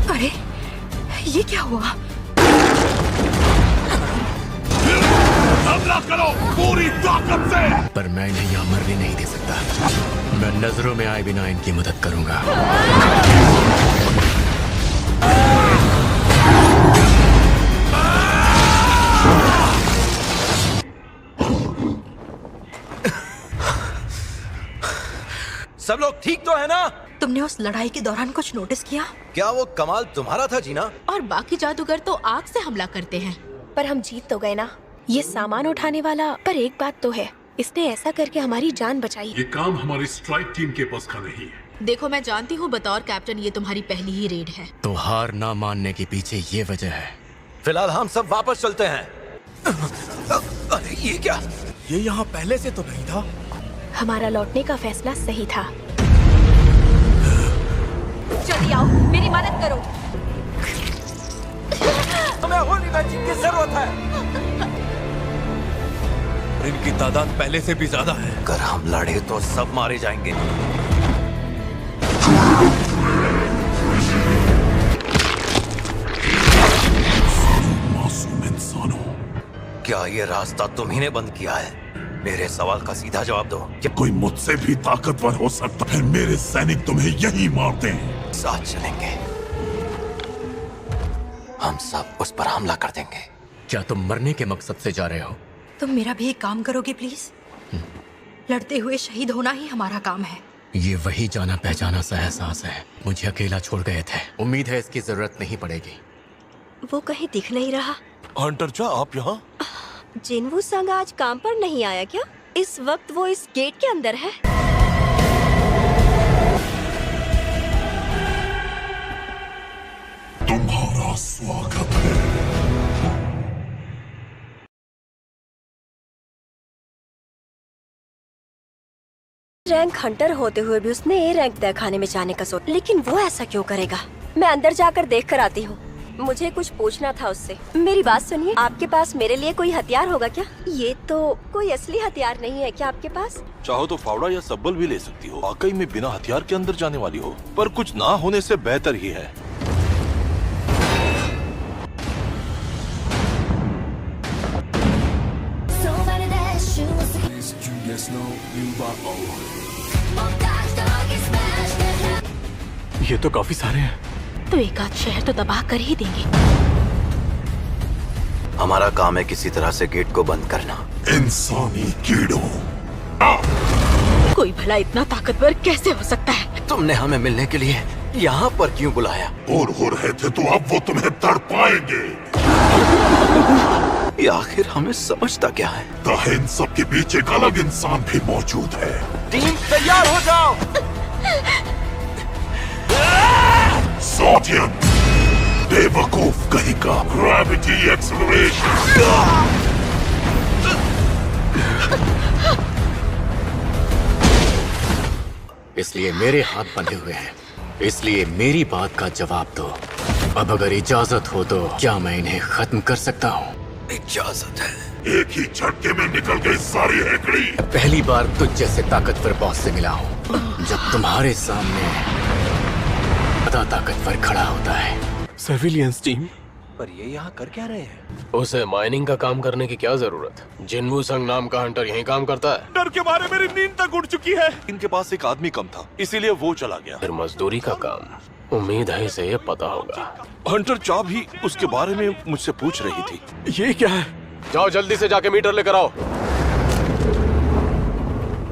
B: अरे ये क्या हुआ?
F: हमला करो पूरी ताकत से।
A: पर मैं इन्हें यहाँ मरने नहीं दे सकता। मैं नजरों में आए बिना इनकी मदद करूंगा।
O: सब लोग ठीक तो है ना?
B: तुमने उस लड़ाई के दौरान कुछ नोटिस किया?
O: क्या वो कमाल तुम्हारा था जीना?
B: और बाकी जादूगर तो आग से हमला करते हैं।
Q: पर हम जीत तो गए ना। ये सामान उठाने वाला, पर एक बात तो है, इसने ऐसा करके हमारी जान बचाई।
D: ये काम हमारी स्ट्राइक टीम के पास का नहीं है।
B: देखो, मैं जानती हूँ बतौर कैप्टन ये तुम्हारी पहली ही रेड है।
A: तो हार ना मानने के पीछे ये वजह है।
O: फिलहाल हम सब वापस चलते हैं। अरे ये क्या?
P: ये यहाँ पहले से तो नहीं था।
Q: हमारा लौटने का फैसला सही था।
C: जल्दी आओ, मेरी मदद करो।
O: हमें होली मैजिक की जरूरत है।
P: इनकी तादाद पहले से भी ज्यादा है।
O: अगर हम लड़े तो सब मारे जाएंगे।
D: मासूम इंसानों,
O: क्या ये रास्ता तुम्ही ने बंद किया है? मेरे सवाल का सीधा जवाब दो।
D: कोई मुझसे भी ताकतवर हो सकता है। मेरे सैनिक तुम्हें यही मारते हैं।
O: साथ चलेंगे, हम सब उस पर हमला कर देंगे।
A: क्या तुम मरने के मकसद से जा रहे हो?
B: तुम मेरा भी एक काम करोगे प्लीज? लड़ते हुए शहीद होना ही हमारा काम है।
A: ये वही जाना पहचाना सा एहसास है। मुझे अकेला छोड़ गए थे। उम्मीद है इसकी जरूरत नहीं पड़ेगी।
C: वो कहीं दिख नहीं रहा।
P: हंटर चा, आप यहाँ?
C: जिनवू संग आज काम पर नहीं आया क्या? इस वक्त वो इस गेट के अंदर है।
D: तुम्हारा स्वागत है।
C: रैंक हंटर होते हुए भी उसने ए रैंक तय खाने में जाने का सोचा, लेकिन वो ऐसा क्यों करेगा? मैं अंदर जाकर देख कर आती हूँ। मुझे कुछ पूछना था उससे। मेरी बात सुनिए, आपके पास मेरे लिए कोई हथियार होगा क्या? ये तो कोई असली हथियार नहीं है क्या आपके पास?
P: चाहो तो फावड़ा या सब्बल भी ले सकती हो। वाकई में बिना हथियार के अंदर जाने वाली हो, पर कुछ ना होने से बेहतर ही है।
M: ये तो काफी सारे हैं।
B: तो एक आध शहर तो तबाह कर ही देंगे।
O: हमारा काम है किसी तरह से गेट को बंद करना।
D: इंसानी कीड़ों,
B: कोई भला इतना ताकतवर कैसे हो सकता है?
O: तुमने हमें मिलने के लिए यहाँ पर क्यों बुलाया?
D: और हो रहे थे तो अब वो तुम्हें तड़पाएंगे।
O: ये आखिर हमें समझता क्या है?
D: इन सब के बीच एक अलग इंसान भी मौजूद है।
O: टीम तैयार हो जाओ।
D: सोटियन, बेवकूफ कहीं का। Gravity acceleration.
A: इसलिए मेरे हाथ बंधे हुए हैं, इसलिए मेरी बात का जवाब दो। अब अगर इजाजत हो तो क्या मैं इन्हें खत्म कर सकता हूँ?
O: इजाजत है।
D: एक ही झटके में निकल गई सारी हेकड़ी।
A: पहली बार तुझ जैसे ताकतवर बॉस से मिला हूँ, जब तुम्हारे सामने बड़ा ताकतवर खड़ा होता है।
M: सर्विलियंस टीम,
O: पर ये यहाँ कर क्या रहे हैं?
N: उसे माइनिंग का काम करने की क्या जरूरत? जिनवू संग नाम का हंटर यहीं काम करता है।
P: डर के मारे मेरी नींद तक उड़ चुकी है। इनके पास एक आदमी कम था, इसीलिए वो चला गया।
N: फिर मजदूरी का काम। उम्मीद है इसे ये पता होगा।
P: हंटर चा भी उसके बारे में मुझसे पूछ रही थी।
N: ये क्या है? जाओ जल्दी से जाके मीटर लेकर आओ।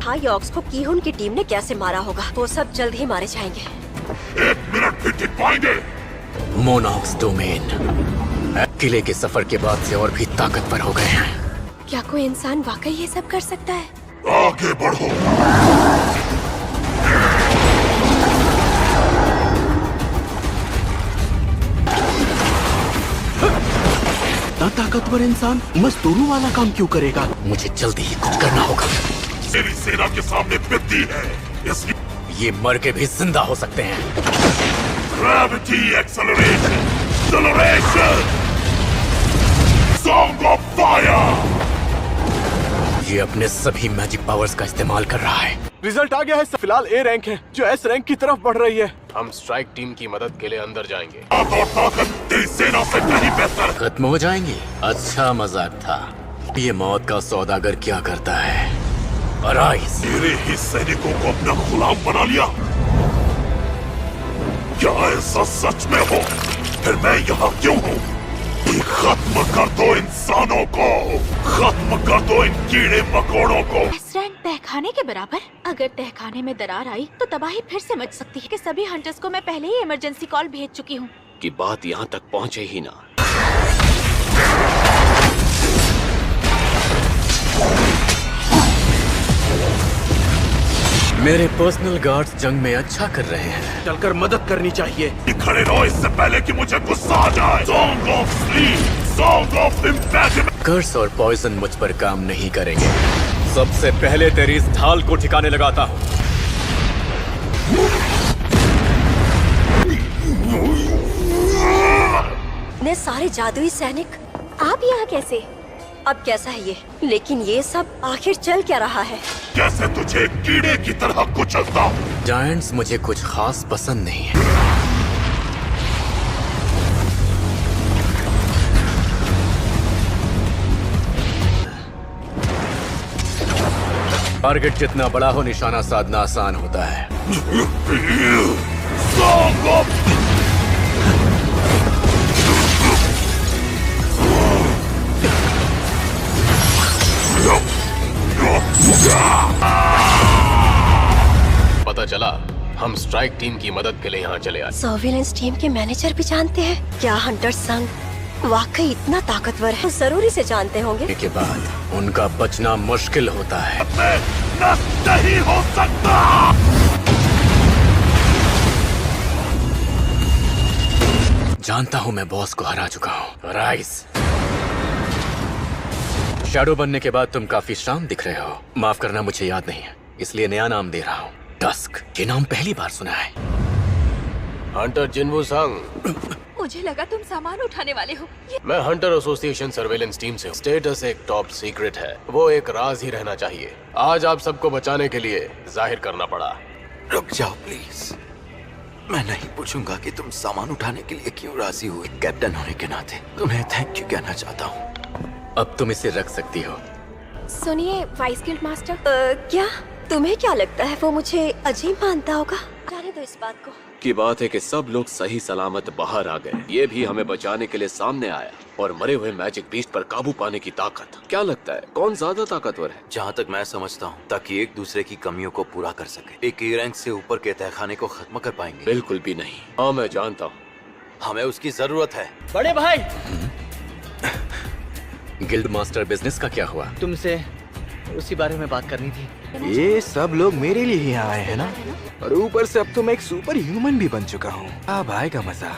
C: हाँ, यॉक्स को कीहून की टीम ने कैसे मारा होगा, वो सब जल्द ही मारे जाएंगे।
F: 1 मिनट भी टिक पाएंगे।
A: मोनॉक्स डोमेन किले के सफर के बाद से और भी ताकतवर हो गए हैं।
Q: क्या कोई इंसान वाकई ये सब कर सकता है?
F: आगे बढ़ो।
M: इतना ताकतवर इंसान मजदूरों वाला काम क्यों करेगा?
A: मुझे जल्दी ही कुछ करना होगा।
F: मेरी सेना के सामने बित्ती है, इसकी
A: ये मर के भी जिंदा हो सकते हैं।
F: Gravity acceleration, acceleration, song of fire.
A: ये अपने सभी मैजिक पावर्स का इस्तेमाल कर रहा है।
M: रिजल्ट आ गया है। फिलहाल ए रैंक है जो एस रैंक की तरफ बढ़ रही है।
N: हम स्ट्राइक टीम की मदद के लिए अंदर जाएंगे।
F: सेना से कहीं बेहतर।
A: खत्म हो जाएंगी। अच्छा मजाक था। ये मौत का सौदागर क्या करता है? अराइज।
F: मेरे ही सैनिकों को अपना गुलाम बना लिया। क्या ऐसा सच में हो? फिर मैं यहाँ क्यों हूँ? खत्म कर दो इंसानों को, खत्म कर दो इन कीड़े मकोड़ों को।
Q: एस रैंक तहखाने के बराबर। अगर तहखाने में दरार आई तो तबाही फिर से मच सकती है। कि सभी हंटर्स को मैं पहले ही इमरजेंसी कॉल भेज चुकी हूँ।
N: कि बात यहाँ तक पहुँचे ही ना।
A: मेरे पर्सनल गार्ड्स जंग में अच्छा कर रहे हैं।
M: चलकर मदद करनी चाहिए।
F: खड़े रहो इससे पहले कि मुझे गुस्सा आ जाए। Song of sleep, song of impact.
A: Curse और पॉइजन मुझ पर काम नहीं करेंगे। सबसे पहले तेरी इस ढाल को ठिकाने लगाता हूँ।
C: ने सारे जादुई सैनिक।
Q: आप यहाँ कैसे?
C: अब कैसा है ये? लेकिन ये सब आखिर चल क्या रहा है?
F: कैसे तुझे कीड़े की तरह कुचलता हूँ।
A: जायंट्स मुझे कुछ खास पसंद नहीं है। टारगेट जितना बड़ा हो, निशाना साधना आसान होता है।
N: पता चला हम स्ट्राइक टीम की मदद के लिए यहाँ चले आए।
C: सर्विलेंस टीम के मैनेजर भी जानते हैं? क्या हंटर संघ वाकई इतना ताकतवर है? जरूरी से जानते होंगे।
A: के बाद उनका बचना मुश्किल होता है।
F: नहीं हो सकता।
A: जानता हूँ मैं बॉस को हरा चुका हूँ। राइज। शैडो बनने के बाद तुम काफी शांत दिख रहे हो। माफ करना, मुझे याद नहीं है, इसलिए नया नाम दे रहा हूँ। डस्क। ये नाम पहली बार सुना है।
N: हंटर जिन्वू संग।
Q: मुझे लगा तुम सामान उठाने वाले हो।
N: मैं हंटर एसोसिएशन सर्वेलेंस टीम से हूँ। स्टेटस एक टॉप सीक्रेट है, वो एक राज ही रहना चाहिए। आज आप सबको बचाने के लिए जाहिर करना पड़ा।
O: रुक जाओ प्लीज। मैं नहीं पूछूंगा कि तुम सामान उठाने के लिए क्यों राजी हुई। कैप्टन होने के नाते तुम्हें थैंक यू कहना चाहता हूँ।
A: अब तुम इसे रख सकती हो।
Q: सुनिए वाइस गिल्ड मास्टर।
C: क्या तुम्हें क्या लगता है वो मुझे अजीब मानता होगा? जाने दो इस बात को।
N: की बात है कि सब लोग सही सलामत बाहर आ गए। ये भी हमें बचाने के लिए सामने आया और मरे हुए मैजिक बीस्ट पर काबू पाने की ताकत। क्या लगता है कौन ज्यादा ताकतवर है?
O: जहाँ तक मैं समझता हूँ, ताकि एक दूसरे की कमियों को पूरा कर सके। एक ए रैंक से ऊपर के तहखाने को खत्म कर पाएंगे?
N: बिल्कुल भी नहीं। हाँ मैं जानता हूँ,
O: हमें उसकी जरूरत है।
M: बड़े भाई,
A: गिल्ड मास्टर बिजनेस का क्या हुआ?
M: तुमसे उसी बारे में बात करनी थी। ये सब लोग मेरे लिए ही आए हैं ना, और ऊपर से अब तो मैं एक सुपर ह्यूमन भी बन चुका हूँ। अब आएगा मजा।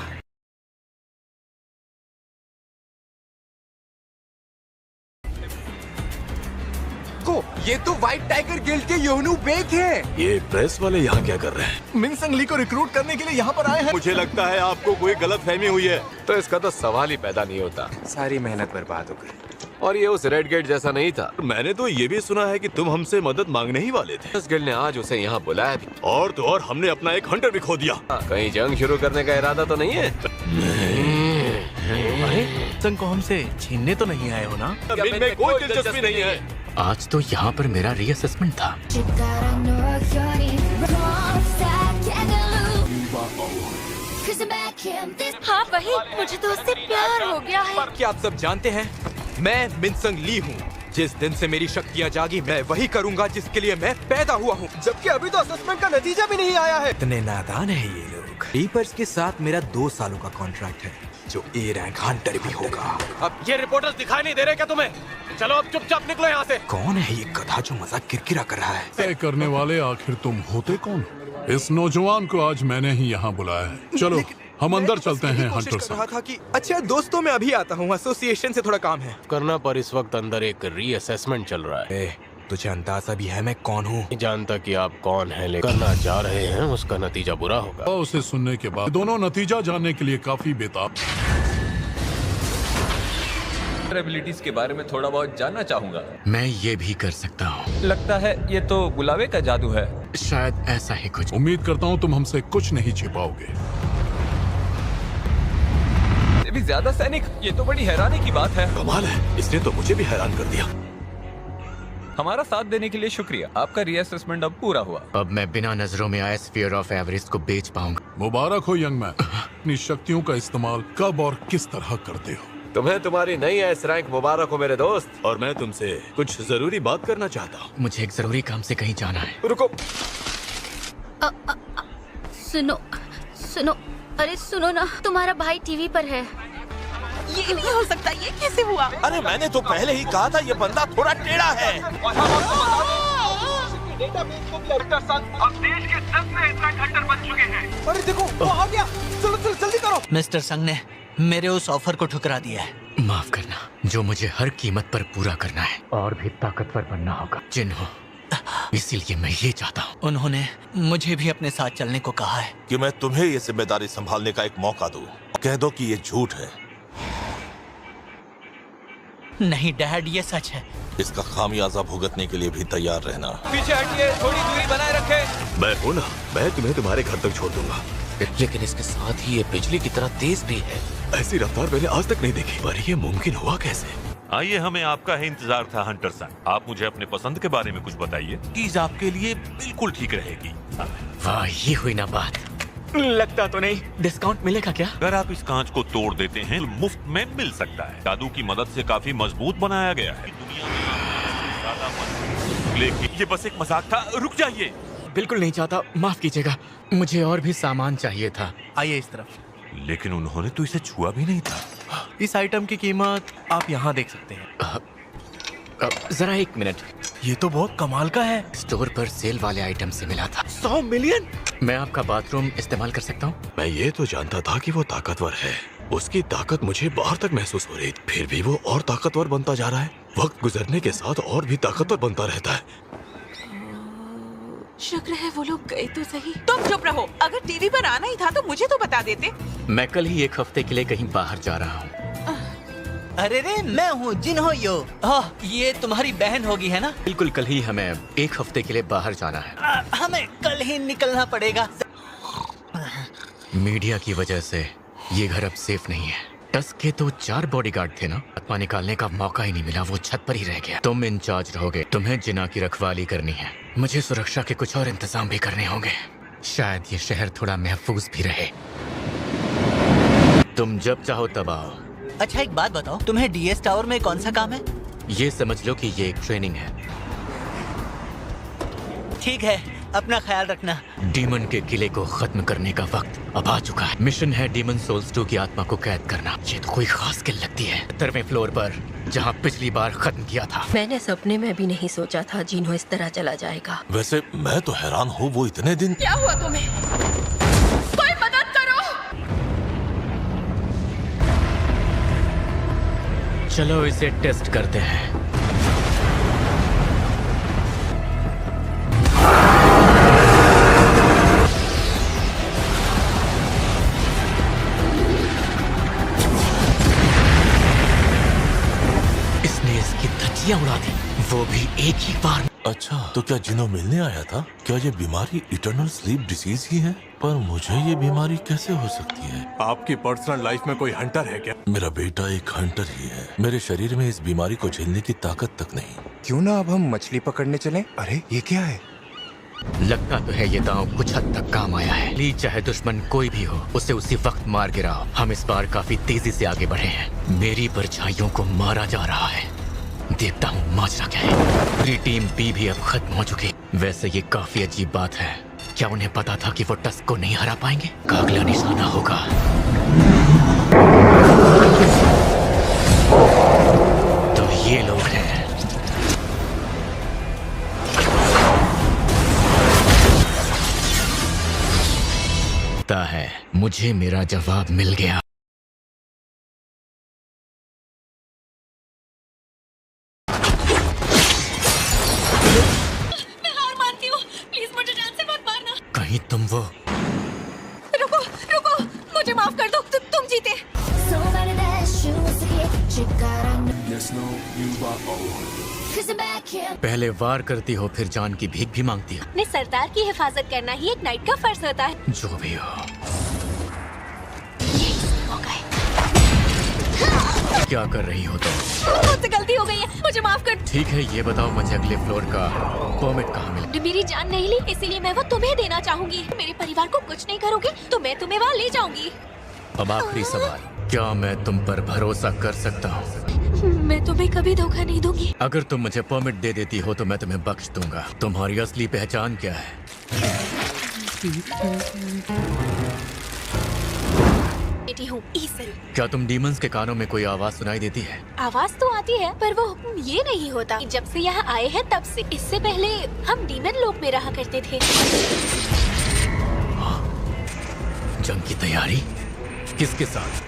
M: ये तो व्हाइट टाइगर गिल्ड के योनू बेक हैं।
P: ये प्रेस वाले यहाँ क्या कर रहे हैं?
M: मिनसंग ली को रिक्रूट करने के लिए यहाँ पर आए हैं।
P: मुझे लगता है आपको कोई गलतफहमी हुई है।
N: तो इसका तो सवाल ही पैदा नहीं होता।
M: सारी मेहनत बर्बाद हो गई।
N: और ये उस रेड गेट जैसा नहीं था।
P: मैंने तो ये भी सुना है कि तुम हमसे मदद मांगने ही वाले थे।
N: इस गिल्ड ने आज उसे यहाँ बुलाया भी।
P: और तो और हमने अपना एक हंटर भी खो दिया।
N: कहीं जंग शुरू करने का इरादा तो नहीं है?
M: संग को हमसे छीनने तो नहीं आए हो ना?
P: में कोई दिलचस्पी नहीं है।
A: आज तो यहाँ पर मेरा रीअसेसमेंट था।
C: हाँ वही, मुझे तो उससे प्यार हो गया है।
M: क्या आप सब जानते हैं, मैं मिनसंग ली हूँ। जिस दिन से मेरी शक्तियाँ जागी, मैं वही करूँगा जिसके लिए मैं पैदा हुआ हूँ। जबकि अभी तो असेसमेंट का नतीजा भी नहीं आया है। इतने नादान है ये लोग। रीपर्स के साथ मेरा 2 सालों का कॉन्ट्रैक्ट है, जो ए रैंक हंटर भी होगा।
I: अब ये रिपोर्टर्स दिखाई नहीं दे रहे क्या तुम्हें? चलो अब चुपचाप निकलो यहाँ से।
M: कौन है ये गधा जो मजाक किरकिरा कर रहा है?
D: तय करने वाले आखिर तुम होते कौन? इस नौजवान को आज मैंने ही यहाँ बुलाया है। चलो हम अंदर चलते हैं हंटर साहब।
M: कहा था कि अच्छा दोस्तों मैं अभी आता हूँ, एसोसिएशन से थोड़ा काम है
N: करना, पर इस वक्त अंदर एक रीअसेसमेंट चल रहा है।
M: तुझे अंदाजा भी है मैं कौन हूँ?
N: नहीं जानता कि आप कौन हैं, लेकिन करना जा रहे हैं उसका नतीजा बुरा होगा।
D: उसे सुनने के बाद दोनों नतीजा जानने के लिए काफी बेताब।
R: एबिलिटीज के बारे में थोड़ा बहुत जानना चाहूंगा।
A: मैं ये भी कर सकता हूँ।
R: लगता है ये तो बुलावे का जादू है।
A: शायद ऐसा ही कुछ।
D: उम्मीद करता हूँ तुम हमसे कुछ नहीं छिपाओगे।
R: भी ज्यादा सैनिक, ये तो बड़ी हैरानी की बात है।
O: कमाल है, इसने तो मुझे भी हैरान कर दिया।
R: हमारा साथ देने के लिए शुक्रिया। आपका रीअसेसमेंट अब पूरा हुआ।
A: अब मैं बिना नजरों में आए स्फीयर ऑफ एवरेस्ट को बेच पाऊंगा।
D: मुबारक हो यंग मैन। अपनी शक्तियों का इस्तेमाल कब और किस तरह करते हो?
N: तुम्हें तुम्हारी नई एस रैंक मुबारक हो मेरे दोस्त। और मैं तुमसे कुछ जरूरी बात करना चाहता हूँ।
A: मुझे एक जरूरी काम से कहीं जाना है।
N: रुको।
Q: सुनो सुनो, अरे सुनो ना, तुम्हारा भाई टीवी पर है।
S: ये नहीं हो सकता, ये कैसे हुआ?
P: अरे मैंने तो पहले ही कहा था ये बंदा थोड़ा टेढ़ा है।
T: अब देश के 10 नए एस-रैंक हंटर बन चुके हैं।
M: अरे देखो वो आ गया, चलो चलो जल्दी करो।
G: मिस्टर संग ने मेरे उस ऑफर को ठुकरा दिया है।
A: माफ करना, जो मुझे हर कीमत पर पूरा करना है और भी ताकतवर बनना होगा जिन्हों, इसीलिए मैं ये चाहता हूँ।
G: उन्होंने मुझे भी अपने साथ चलने को कहा है
P: कि मैं तुम्हें ये जिम्मेदारी संभालने का एक मौका दूं। कह दो कि ये झूठ है।
G: नहीं डैड, ये सच है।
P: इसका खामियाजा भुगतने के लिए भी तैयार रहना।
R: पीछे हटिए, थोड़ी दूरी बनाए रखें।
O: मैं हूँ ना, मैं तुम्हें तुम्हारे घर तक छोड़ दूंगा।
N: लेकिन इसके साथ ही ये बिजली की तरह तेज भी है।
O: ऐसी रफ्तार मैंने आज तक नहीं देखी, पर ये मुमकिन हुआ कैसे?
F: आइए, हमें आपका ही इंतजार था हंटर साहब। आप मुझे अपने पसंद के बारे में कुछ बताइए। चीज आपके लिए बिल्कुल ठीक रहेगी।
A: वाह, ये हुई ना बात। लगता तो नहीं डिस्काउंट मिलेगा क्या?
F: अगर आप इस कांच को तोड़ देते हैं तो मुफ्त में मिल सकता है। जादू की मदद से काफी मजबूत बनाया गया है। दुनिया में सबसे ज्यादा मजबूत। लेकिन ये बस एक मजाक था। रुक जाइए।
A: बिल्कुल नहीं चाहता, माफ कीजिएगा। मुझे और भी सामान चाहिए था।
G: आइए इस तरफ।
F: लेकिन उन्होंने तो इसे छुआ भी नहीं था।
M: इस आइटम की कीमत आप यहाँ देख सकते हैं।
A: जरा एक मिनट।
M: ये तो बहुत कमाल का है।
A: स्टोर पर सेल वाले आइटम से मिला था।
M: 100 मिलियन।
A: मैं आपका बाथरूम इस्तेमाल कर सकता हूँ?
O: मैं ये तो जानता था कि वो ताकतवर है। उसकी ताकत मुझे बाहर तक महसूस हो रही, फिर भी वो और ताकतवर बनता जा रहा है। वक्त गुजरने के साथ और भी ताकतवर बनता रहता है।
S: शुक्र है वो लोग गए तो सही। तुम चुप रहो, अगर टीवी पर आना ही था तो मुझे तो बता देते।
A: मैं कल ही एक हफ्ते के लिए कहीं बाहर जा रहा हूँ।
G: अरे रे, मैं हूँ जिन्हो यो। ये तुम्हारी बहन होगी है ना?
A: बिल्कुल, कल ही हमें एक हफ्ते के लिए बाहर जाना है।
G: हमें कल ही निकलना पड़ेगा।
A: मीडिया की वजह से ये घर अब सेफ नहीं है। टस्क के तो 4 बॉडीगार्ड थे ना। आत्मा निकालने का मौका ही नहीं मिला, वो छत पर ही रह गया। तुम इंचार्ज रहोगे, तुम्हें जिना की रखवाली करनी है। मुझे सुरक्षा के कुछ और इंतजाम भी करने होंगे। शायद ये शहर थोड़ा महफूज भी रहे। तुम जब चाहो तब आओ।
G: अच्छा एक बात बताओ, तुम्हें डीएस टावर में कौन सा काम है?
A: ये समझ लो कि ये एक ट्रेनिंग है।
G: ठीक है, अपना ख्याल रखना।
A: डीमन के किले को खत्म करने का वक्त अब आ चुका है। मिशन है डीमन सोल्स 2 की आत्मा को कैद करना। ये तो कोई खास स्किल लगती है। 70वें फ्लोर पर, जहाँ पिछली बार खत्म किया था।
C: मैंने सपने में भी नहीं सोचा था जिन्हो इस तरह चला जाएगा।
P: वैसे मैं तो हैरान हूँ, वो इतने दिन।
S: क्या हुआ तुम्हें? कोई मदद करो।
A: चलो इसे टेस्ट करते हैं। इसने इसकी धज्जियां उड़ा दी, वो भी एक ही बार।
P: अच्छा, तो क्या जिन्हों मिलने आया था? क्या ये बीमारी इटर्नल स्लीप डिसीज ही है? पर मुझे ये बीमारी कैसे हो सकती है?
D: आपकी पर्सनल लाइफ में कोई हंटर है क्या?
P: मेरा बेटा एक हंटर ही है। मेरे शरीर में इस बीमारी को झेलने की ताकत तक नहीं।
M: क्यों ना अब हम मछली पकड़ने चलें? अरे ये क्या है?
A: लगता तो है ये दांव कुछ हद तक काम आया है। ली चाहे दुश्मन कोई भी हो, उसे उसी वक्त मार गिराओ। हम इस बार काफी तेजी से आगे बढ़े हैं। मेरी परछाइयों को मारा जा रहा है। देखता हूँ माजरा क्या है। पूरी टीम बी भी अब खत्म हो चुकी। वैसे ये काफी अजीब बात है। क्या उन्हें पता था कि वो टस्क को नहीं हरा पाएंगे? का अगला निशाना होगा तो ये लोग हैं। लगता है मुझे मेरा जवाब मिल गया।
Q: मैं हार मानती हूँ, प्लीज मुझे जान से मत मारना।
A: कहीं तुम वो
Q: रुको रुको, मुझे माफ कर दो, तुम जीते।
A: पहले वार करती हो फिर जान की भीख भी मांगती हो।
Q: अपने सरदार की हिफाजत करना ही एक नाइट का फर्ज होता है।
A: जो भी हो। क्या कर रही हो तुम?
Q: मुझसे गलती हो गई है, मुझे माफ कर।
A: ठीक है, ये बताओ मुझे अगले फ्लोर का परमिट कहाँ मिले?
Q: मेरी जान नहीं ली, इसीलिए मैं वो तुम्हें देना चाहूंगी। मेरे परिवार को कुछ नहीं करोगे तो मैं तुम्हें वहाँ ले जाऊंगी।
A: अब आखिरी सवाल, क्या मैं तुम पर भरोसा कर सकता हूँ?
Q: मैं तुम्हें कभी धोखा नहीं दूंगी।
A: अगर तुम मुझे परमिट दे देती हो तो मैं तुम्हें बख्श दूंगा। तुम्हारी असली पहचान क्या है?
Q: बेटी हूँ ईसल।
A: क्या तुम डीमंस के कानों में कोई आवाज सुनाई देती है?
Q: आवाज तो आती है पर वो हुक्म ये नहीं होता। जब से यहाँ आए हैं तब से। इससे पहले हम डीमन लोक में रहा करते थे।
A: जंग की तैयारी किसके साथ?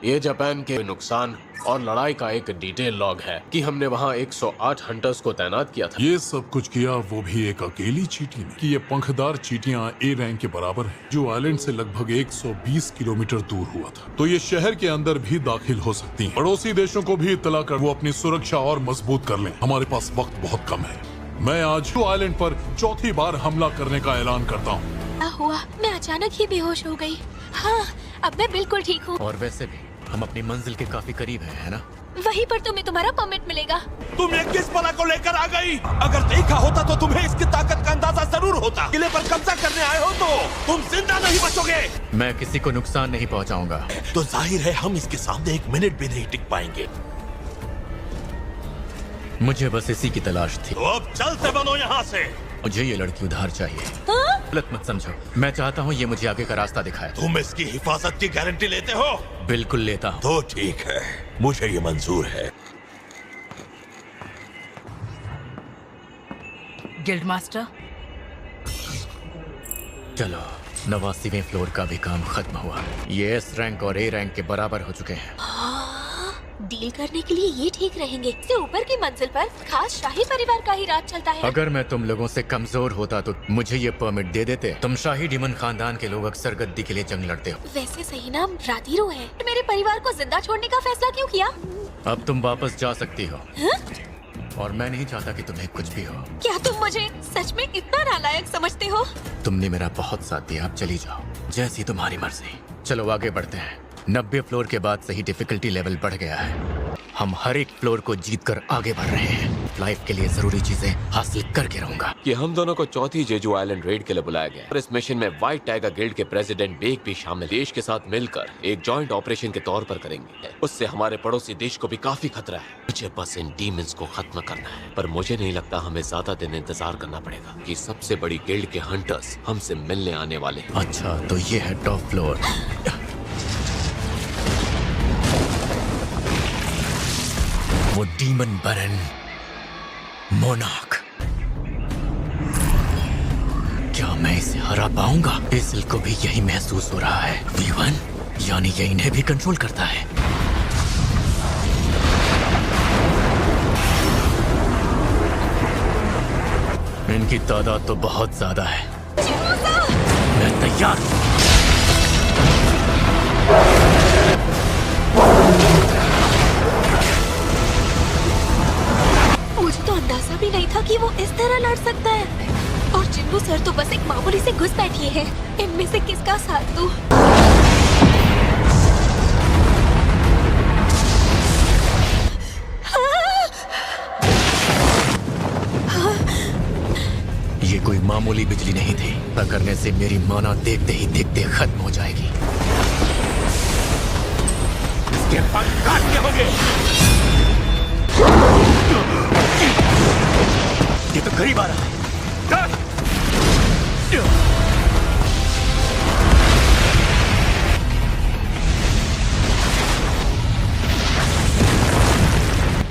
N: ये जापान के नुकसान और लड़ाई का एक डिटेल लॉग है कि हमने वहाँ 108 हंटर्स को तैनात किया था।
D: ये सब कुछ किया वो भी एक अकेली चींटी ने। कि ये पंखदार चींटियां ए रैंक के बराबर है, जो आइलैंड से लगभग 120 किलोमीटर दूर हुआ था। तो ये शहर के अंदर भी दाखिल हो सकती हैं। पड़ोसी देशों को भी इत्तला कर वो अपनी सुरक्षा और मजबूत कर लें। हमारे पास वक्त बहुत कम है। मैं आज आइलैंड पर चौथी बार हमला करने का ऐलान करता हूँ।
Q: क्या हुआ? मैं अचानक ही बेहोश हो गई। हाँ, अब मैं बिल्कुल ठीक हूँ।
A: और वैसे भी हम अपनी मंजिल के काफी करीब हैं, है ना?
Q: वहीं पर तुम्हें तुम्हारा परमिट मिलेगा।
P: तुम ये किस बला को लेकर आ गई? अगर देखा होता तो तुम्हें इसकी ताकत का अंदाजा जरूर होता। किले पर कब्जा करने आए हो तो तुम जिंदा नहीं बचोगे।
A: मैं किसी को नुकसान नहीं पहुंचाऊंगा।
P: तो जाहिर है हम इसके सामने एक मिनट भी नहीं टिक पाएंगे।
A: मुझे बस इसी की तलाश थी।
P: तो अब चलते बनो यहाँ से।
A: मुझे ये लड़की उधार चाहिए। गलत मत समझो, मैं चाहता हूँ ये मुझे आगे का रास्ता दिखाए।
P: तुम इसकी हिफाजत की गारंटी लेते हो?
A: बिल्कुल लेता हूँ।
P: तो ठीक है, मुझे ये मंजूर है।
S: गिल्ड मास्टर,
A: चलो 89वें फ्लोर का भी काम खत्म हुआ। ये एस रैंक और ए रैंक के बराबर हो चुके हैं।
Q: डील करने के लिए ये ठीक रहेंगे। इससे ऊपर की मंजिल पर खास शाही परिवार का ही राज चलता है।
A: अगर मैं तुम लोगों से कमजोर होता तो मुझे ये परमिट दे देते। तुम शाही डीमन खानदान के लोग अक्सर गद्दी के लिए जंग लड़ते हो।
Q: वैसे सही नाम रातीरो है। मेरे परिवार को जिंदा छोड़ने का फैसला क्यों किया?
A: अब तुम वापस जा सकती हो। और मैं नहीं चाहता कि तुम्हें कुछ भी हो।
Q: क्या तुम मुझे सच में इतना नालायक समझते हो?
A: तुमने मेरा बहुत साथ दिया, अब चली जाओ, जैसी तुम्हारी मर्जी। चलो आगे बढ़ते हैं। 90 फ्लोर के बाद से ही डिफिकल्टी लेवल बढ़ गया है। हम हर एक फ्लोर को जीतकर आगे बढ़ रहे हैं। लाइफ के लिए जरूरी चीजें हासिल करके रहूंगा।
N: कि हम दोनों को चौथी जेजू आइलैंड रेड के लिए बुलाया गया और इस मिशन में व्हाइट टाइगर गिल्ड के प्रेसिडेंट बेक भी शामिल। देश के साथ मिलकर एक जॉइंट ऑपरेशन के तौर पर करेंगे। उससे हमारे पड़ोसी देश को भी काफी खतरा है। मुझे बस इन डीमंस को खत्म करना है, पर मुझे नहीं लगता हमें ज्यादा दिन इंतजार करना पड़ेगा कि सबसे बड़ी गिल्ड के हंटर्स हमसे मिलने आने वाले हैं।
A: अच्छा, तो ये है टॉप फ्लोर। वो डीमन बरन मोनार्क। क्या मैं इसे हरा पाऊंगा? बेसिल को भी यही महसूस हो रहा है। V1 यानी ये इन्हें भी कंट्रोल करता है। इनकी तादाद तो बहुत ज्यादा है। मैं तैयार हूँ।
Q: मुझे तो अंदाजा भी नहीं था कि वो इस तरह लड़ सकता है। और जिन्नू सर तो बस एक मामूली से घुस बैठी है। इनमें से किसका साथ दूं?
A: मामूली बिजली नहीं थी। ऐसा करने से मेरी माना देखते ही देखते खत्म हो जाएगी।
P: इसके पंख काटने होंगे।
A: ये तो करीब आ रहा है।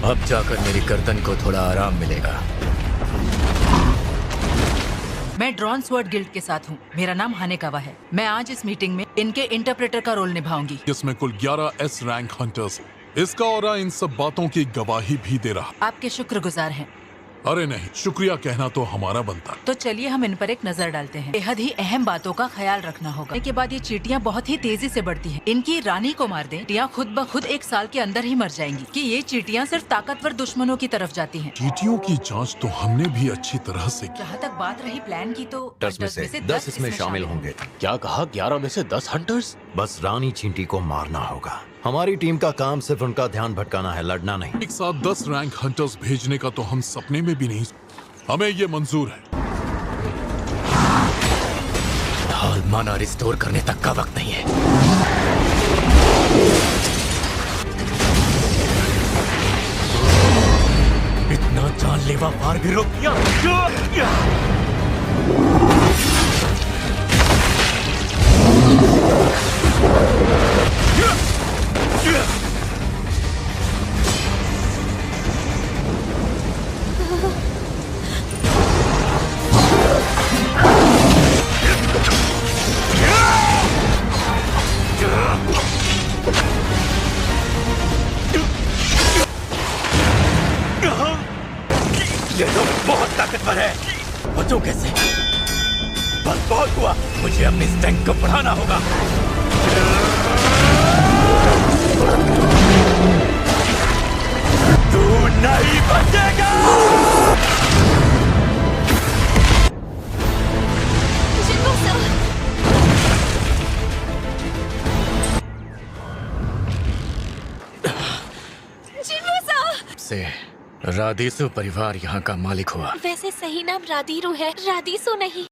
A: अब जाकर मेरी गर्दन को थोड़ा आराम मिलेगा।
S: मैं ड्रॉन स्वॉर्ड गिल्ड के साथ हूँ। मेरा नाम हानेकावा है। मैं आज इस मीटिंग में इनके इंटरप्रेटर का रोल निभाऊंगी।
D: इसमें कुल 11 S रैंक हंटर्स। इसका ऑरा इन सब बातों की गवाही भी दे रहा।
S: आपके शुक्रगुजार हैं।
D: अरे नहीं, शुक्रिया कहना तो हमारा बनता।
S: तो चलिए हम इन पर एक नजर डालते हैं। बेहद ही अहम बातों का ख्याल रखना होगा। इसके बाद ये चींटियां बहुत ही तेजी से बढ़ती हैं। इनकी रानी को मार दें, चींटियां खुद ब खुद 1 साल के अंदर ही मर जाएंगी। कि ये चींटियां सिर्फ ताकतवर दुश्मनों की तरफ जाती हैं।
D: चींटियों की जांच तो हमने भी अच्छी तरह से की।
S: जहाँ तक बात रही प्लान की, तो
U: 10 में से 10 इसमें शामिल होंगे।
N: क्या कहा? 11 में से 10 हंटर्स?
U: बस रानी चींटी को मारना होगा। हमारी टीम का काम सिर्फ उनका ध्यान भटकाना है, लड़ना नहीं।
D: एक साथ 10 रैंक हंटर्स भेजने का तो हम सपने में भी नहीं। हमें ये मंजूर है।
A: हाल माना रिस्टोर करने तक का वक्त नहीं है। इतना जानलेवा वार भी रोक दिया।
P: ये तो बहुत ताकतवर है।
A: बचो कैसे?
P: बस बहुत हुआ।
A: मुझे अपने स्ट्रेंथ को बढ़ाना होगा।
P: तू नहीं बचेगा।
A: से राधीसु परिवार यहाँ का मालिक हुआ।
Q: वैसे सही नाम राधीरू है, राधीसु नहीं।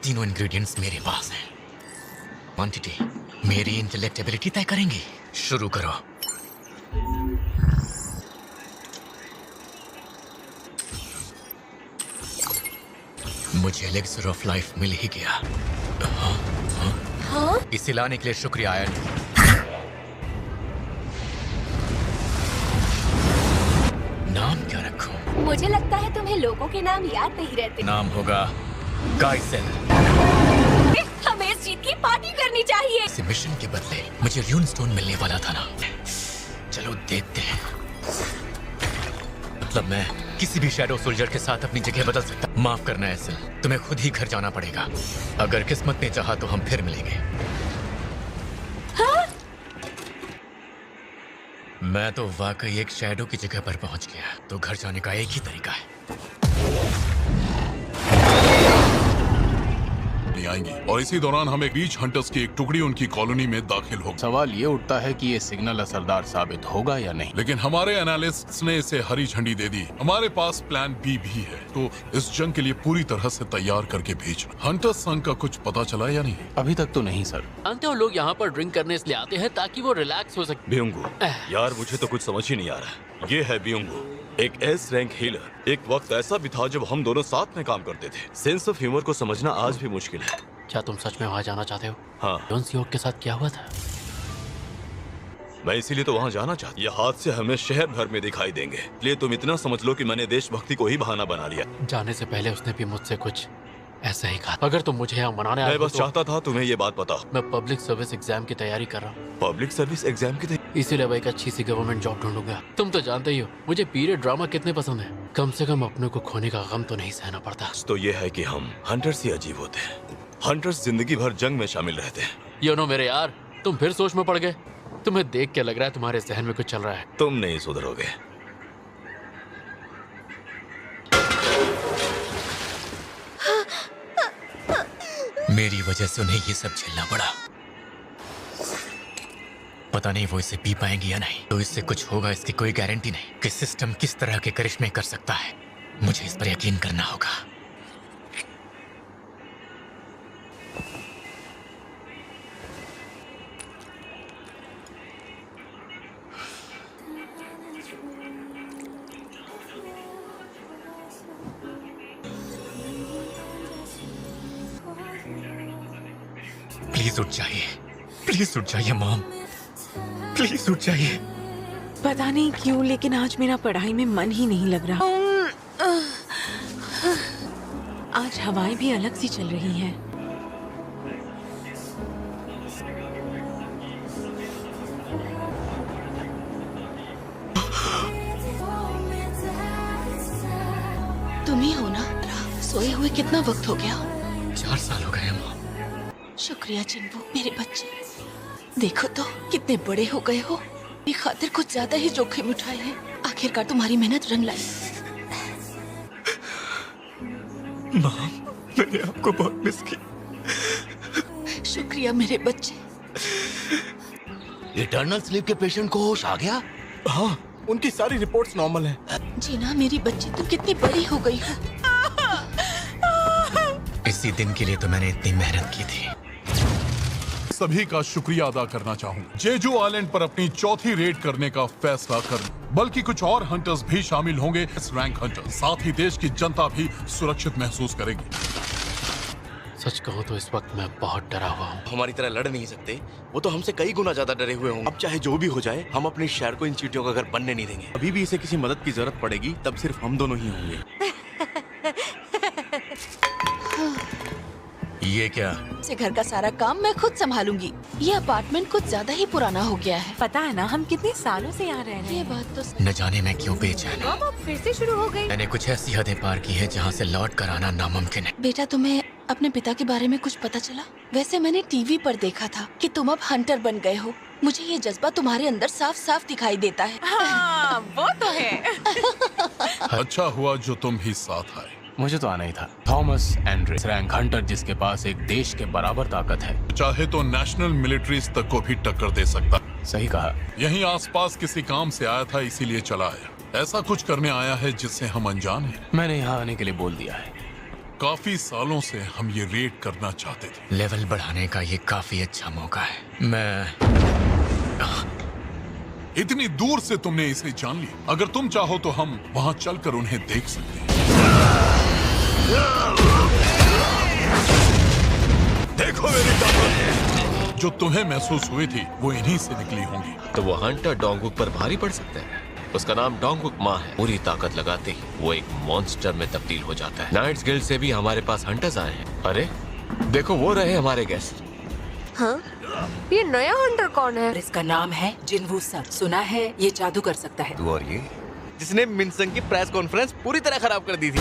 A: तीनों इंग्रेडिएंट्स मेरे पास हैं। क्वांटिटी मेरी इंटेलेक्टेबिलिटी तय करेंगी। शुरू करो। मुझे एलिक्सिर ऑफ लाइफ मिल ही गया।
Q: हाँ?
A: इसे लाने के लिए शुक्रिया आयन। नाम क्या रखूं?
Q: मुझे लगता है तुम्हें लोगों के नाम याद नहीं रहते।
A: नाम होगा काइसेल।
Q: हमें इस जीत की पार्टी करनी चाहिए।
A: इस मिशन के बदले मुझे रून स्टोन मिलने वाला था ना। चलो देखते हैं। मतलब मैं किसी भी शैडो सोल्जर के साथ अपनी जगह बदल सकता। माफ करना एसिल, तुम्हें खुद ही घर जाना पड़ेगा। अगर किस्मत ने चाहा तो हम फिर मिलेंगे।
Q: हाँ?
A: मैं तो वाकई एक शैडो की जगह पर पहुंच गया। तो घर जाने का एक ही तरीका है।
D: आएंगी और इसी दौरान हमें बीच हंटर्स की एक टुकड़ी उनकी कॉलोनी में दाखिल हो।
V: सवाल ये उठता है कि ये सिग्नल असरदार साबित होगा या नहीं।
D: लेकिन हमारे एनालिस्ट्स ने इसे हरी झंडी दे दी। हमारे पास प्लान बी भी है, तो इस जंग के लिए पूरी तरह से तैयार करके भेजना। हंटर्स संघ का कुछ पता चला या नहीं?
V: अभी तक तो नहीं सर।
N: जानते हो लोग यहाँ पर ड्रिंक करने इसलिए आते हैं ताकि वो रिलैक्स हो सके।
O: बियोंगो, यार मुझे तो कुछ समझ ही नहीं आ रहा। ये है बियोंगो, एक S रैंक हीलर। एक वक्त ऐसा भी था जब हम दोनों साथ में काम करते थे। सेंस ऑफ ह्यूमर को समझना आज भी मुश्किल है।
N: क्या तुम सच में वहाँ जाना चाहते हो?
O: हाँ।
N: जोन्स के साथ क्या हुआ था?
O: मैं इसीलिए तो वहाँ जाना चाहता। ये हादसे हमें शहर भर में दिखाई देंगे, इसलिए तुम इतना समझ लो कि मैंने देशभक्ति को ही बहाना बना लिया।
N: जाने से पहले उसने भी मुझसे कुछ ऐसा ही कहा। अगर तुम मुझे यहाँ मनाने आए
O: मैं
N: हो
O: बस
N: तो...
O: चाहता था तुम्हें ये बात पता।
N: मैं पब्लिक सर्विस एग्जाम की तैयारी कर रहा हूँ।
O: पब्लिक सर्विस एग्जाम की तैयारी?
N: इसीलिए मैं एक अच्छी सी गवर्नमेंट जॉब ढूंढूंगा। तुम तो जानते ही हो मुझे पीरियड ड्रामा कितने पसंद है। कम से कम अपने को खोने का गम तो नहीं सहना पड़ता।
O: तो ये है कि हम हंटर्स ही अजीब होते हैं। हंटर्स जिंदगी भर जंग में शामिल रहते हैं।
N: यू नो मेरे यार, तुम फिर सोच में पड़ गए। तुम्हें देख के लग रहा है तुम्हारे जहन में कुछ चल रहा है।
O: तुम नहीं सुधरोगे।
A: मेरी वजह से उन्हें ये सब झेलना पड़ा। पता नहीं वो इसे पी पाएंगी या नहीं, तो इससे कुछ होगा इसकी कोई गारंटी नहीं कि सिस्टम किस तरह के करिश्मे कर सकता है। मुझे इस पर यकीन करना होगा। प्लीज उठ जाइए, प्लीज उठ जाइए मॉम, प्लीज उठ जाइए।
E: पता नहीं क्यों लेकिन आज मेरा पढ़ाई में मन ही नहीं लग रहा। आज हवाएं भी अलग सी चल रही हैं।
Q: तुम ही हो ना? सोए हुए कितना वक्त हो गया?
A: 4 साल हो गए मॉम।
Q: शुक्रिया चिंबू, मेरे बच्चे। देखो तो कितने बड़े हो गए हो। मेरी खातिर कुछ ज्यादा ही जोखिम उठाए हैं। आखिरकार तुम्हारी मेहनत रंग लाई।
A: मॉम, मैंने आपको बहुत मिस किया।
Q: शुक्रिया मेरे बच्चे।
H: इटर्नल स्लीप के पेशेंट को होश आ गया?
M: हाँ, उनकी सारी रिपोर्ट्स नॉर्मल हैं।
Q: जीना मेरी बच्ची, तुम कितनी बड़ी हो गई हो।
A: इसी दिन के लिए तो मैंने इतनी मेहनत की थी।
D: सभी का शुक्रिया अदा करना चाहूंगा जेजू आइलैंड पर अपनी चौथी रेड करने का फैसला कर, बल्कि कुछ और हंटर्स भी शामिल होंगे। इस रैंक हंटर साथ ही देश की जनता भी सुरक्षित महसूस करेगी।
O: सच कहो तो इस वक्त मैं बहुत डरा हुआ हूँ। हमारी तरह लड़ नहीं सकते, वो तो हमसे कई गुना ज्यादा डरे हुए होंगे। अब चाहे जो भी हो जाए, हम अपने शहर को इन चींटियों का घर बनने नहीं देंगे। अभी भी इसे किसी मदद की जरूरत पड़ेगी, तब सिर्फ हम दोनों ही होंगे।
A: ये क्या?
Q: से घर का सारा काम मैं खुद संभालूंगी। ये अपार्टमेंट कुछ ज्यादा ही पुराना हो गया है।
E: पता है ना, हम कितने सालों से यहाँ रह रहे हैं।
Q: ये बात तो
A: न जाने मैं क्यों बेचैन हूँ।
E: अब फिर से शुरू हो गई।
A: मैंने कुछ ऐसी हदें पार की है जहाँ से लौट कर आना नामुमकिन है।
Q: बेटा, तुम्हें अपने पिता के बारे में कुछ पता चला? वैसे मैंने टीवी पर देखा था कि तुम अब हंटर बन गए हो। मुझे ये जज्बा तुम्हारे अंदर साफ साफ दिखाई देता है।
E: हाँ, वो तो है।
D: अच्छा हुआ जो तुम ही साथ आए।
V: मुझे तो आना ही था। थॉमस एंड्रे, रैंक हंटर जिसके पास एक देश के बराबर ताकत है,
D: चाहे तो नेशनल मिलिट्रीज तक को भी टक्कर दे सकता।
V: सही कहा।
D: यहीं आसपास किसी काम से आया था, इसीलिए चला आया। ऐसा कुछ करने आया है जिससे हम अनजान हैं।
V: मैंने यहाँ आने के लिए बोल दिया है।
D: काफी सालों से हम ये रेड करना चाहते थे।
A: लेवल बढ़ाने का ये काफी अच्छा मौका है। मैं
D: इतनी दूर से तुमने इसे जान लिया। अगर तुम चाहो तो हम वहाँ चलकर उन्हें देख सकते हैं। देखो मेरी ताकत। जो तुम्हें महसूस हुई थी वो इन्हीं से निकली होंगी।
N: तो वो हंटर डोंगुक पर भारी पड़ सकते हैं। उसका नाम डोंगुक माँ है। पूरी ताकत लगाते ही वो एक मॉन्स्टर में तब्दील हो जाता है। नाइट्स गिल्ड से भी हमारे पास हंटर्स आए हैं। अरे देखो, वो रहे हमारे गेस्ट।
C: हाँ? ये नया हंटर कौन है?
S: इसका नाम है जिनवू सन। सुना है ये जादू कर सकता है।
M: तू और ये जिसने मिनसंग की प्रेस कॉन्फ्रेंस पूरी तरह खराब कर दी थी।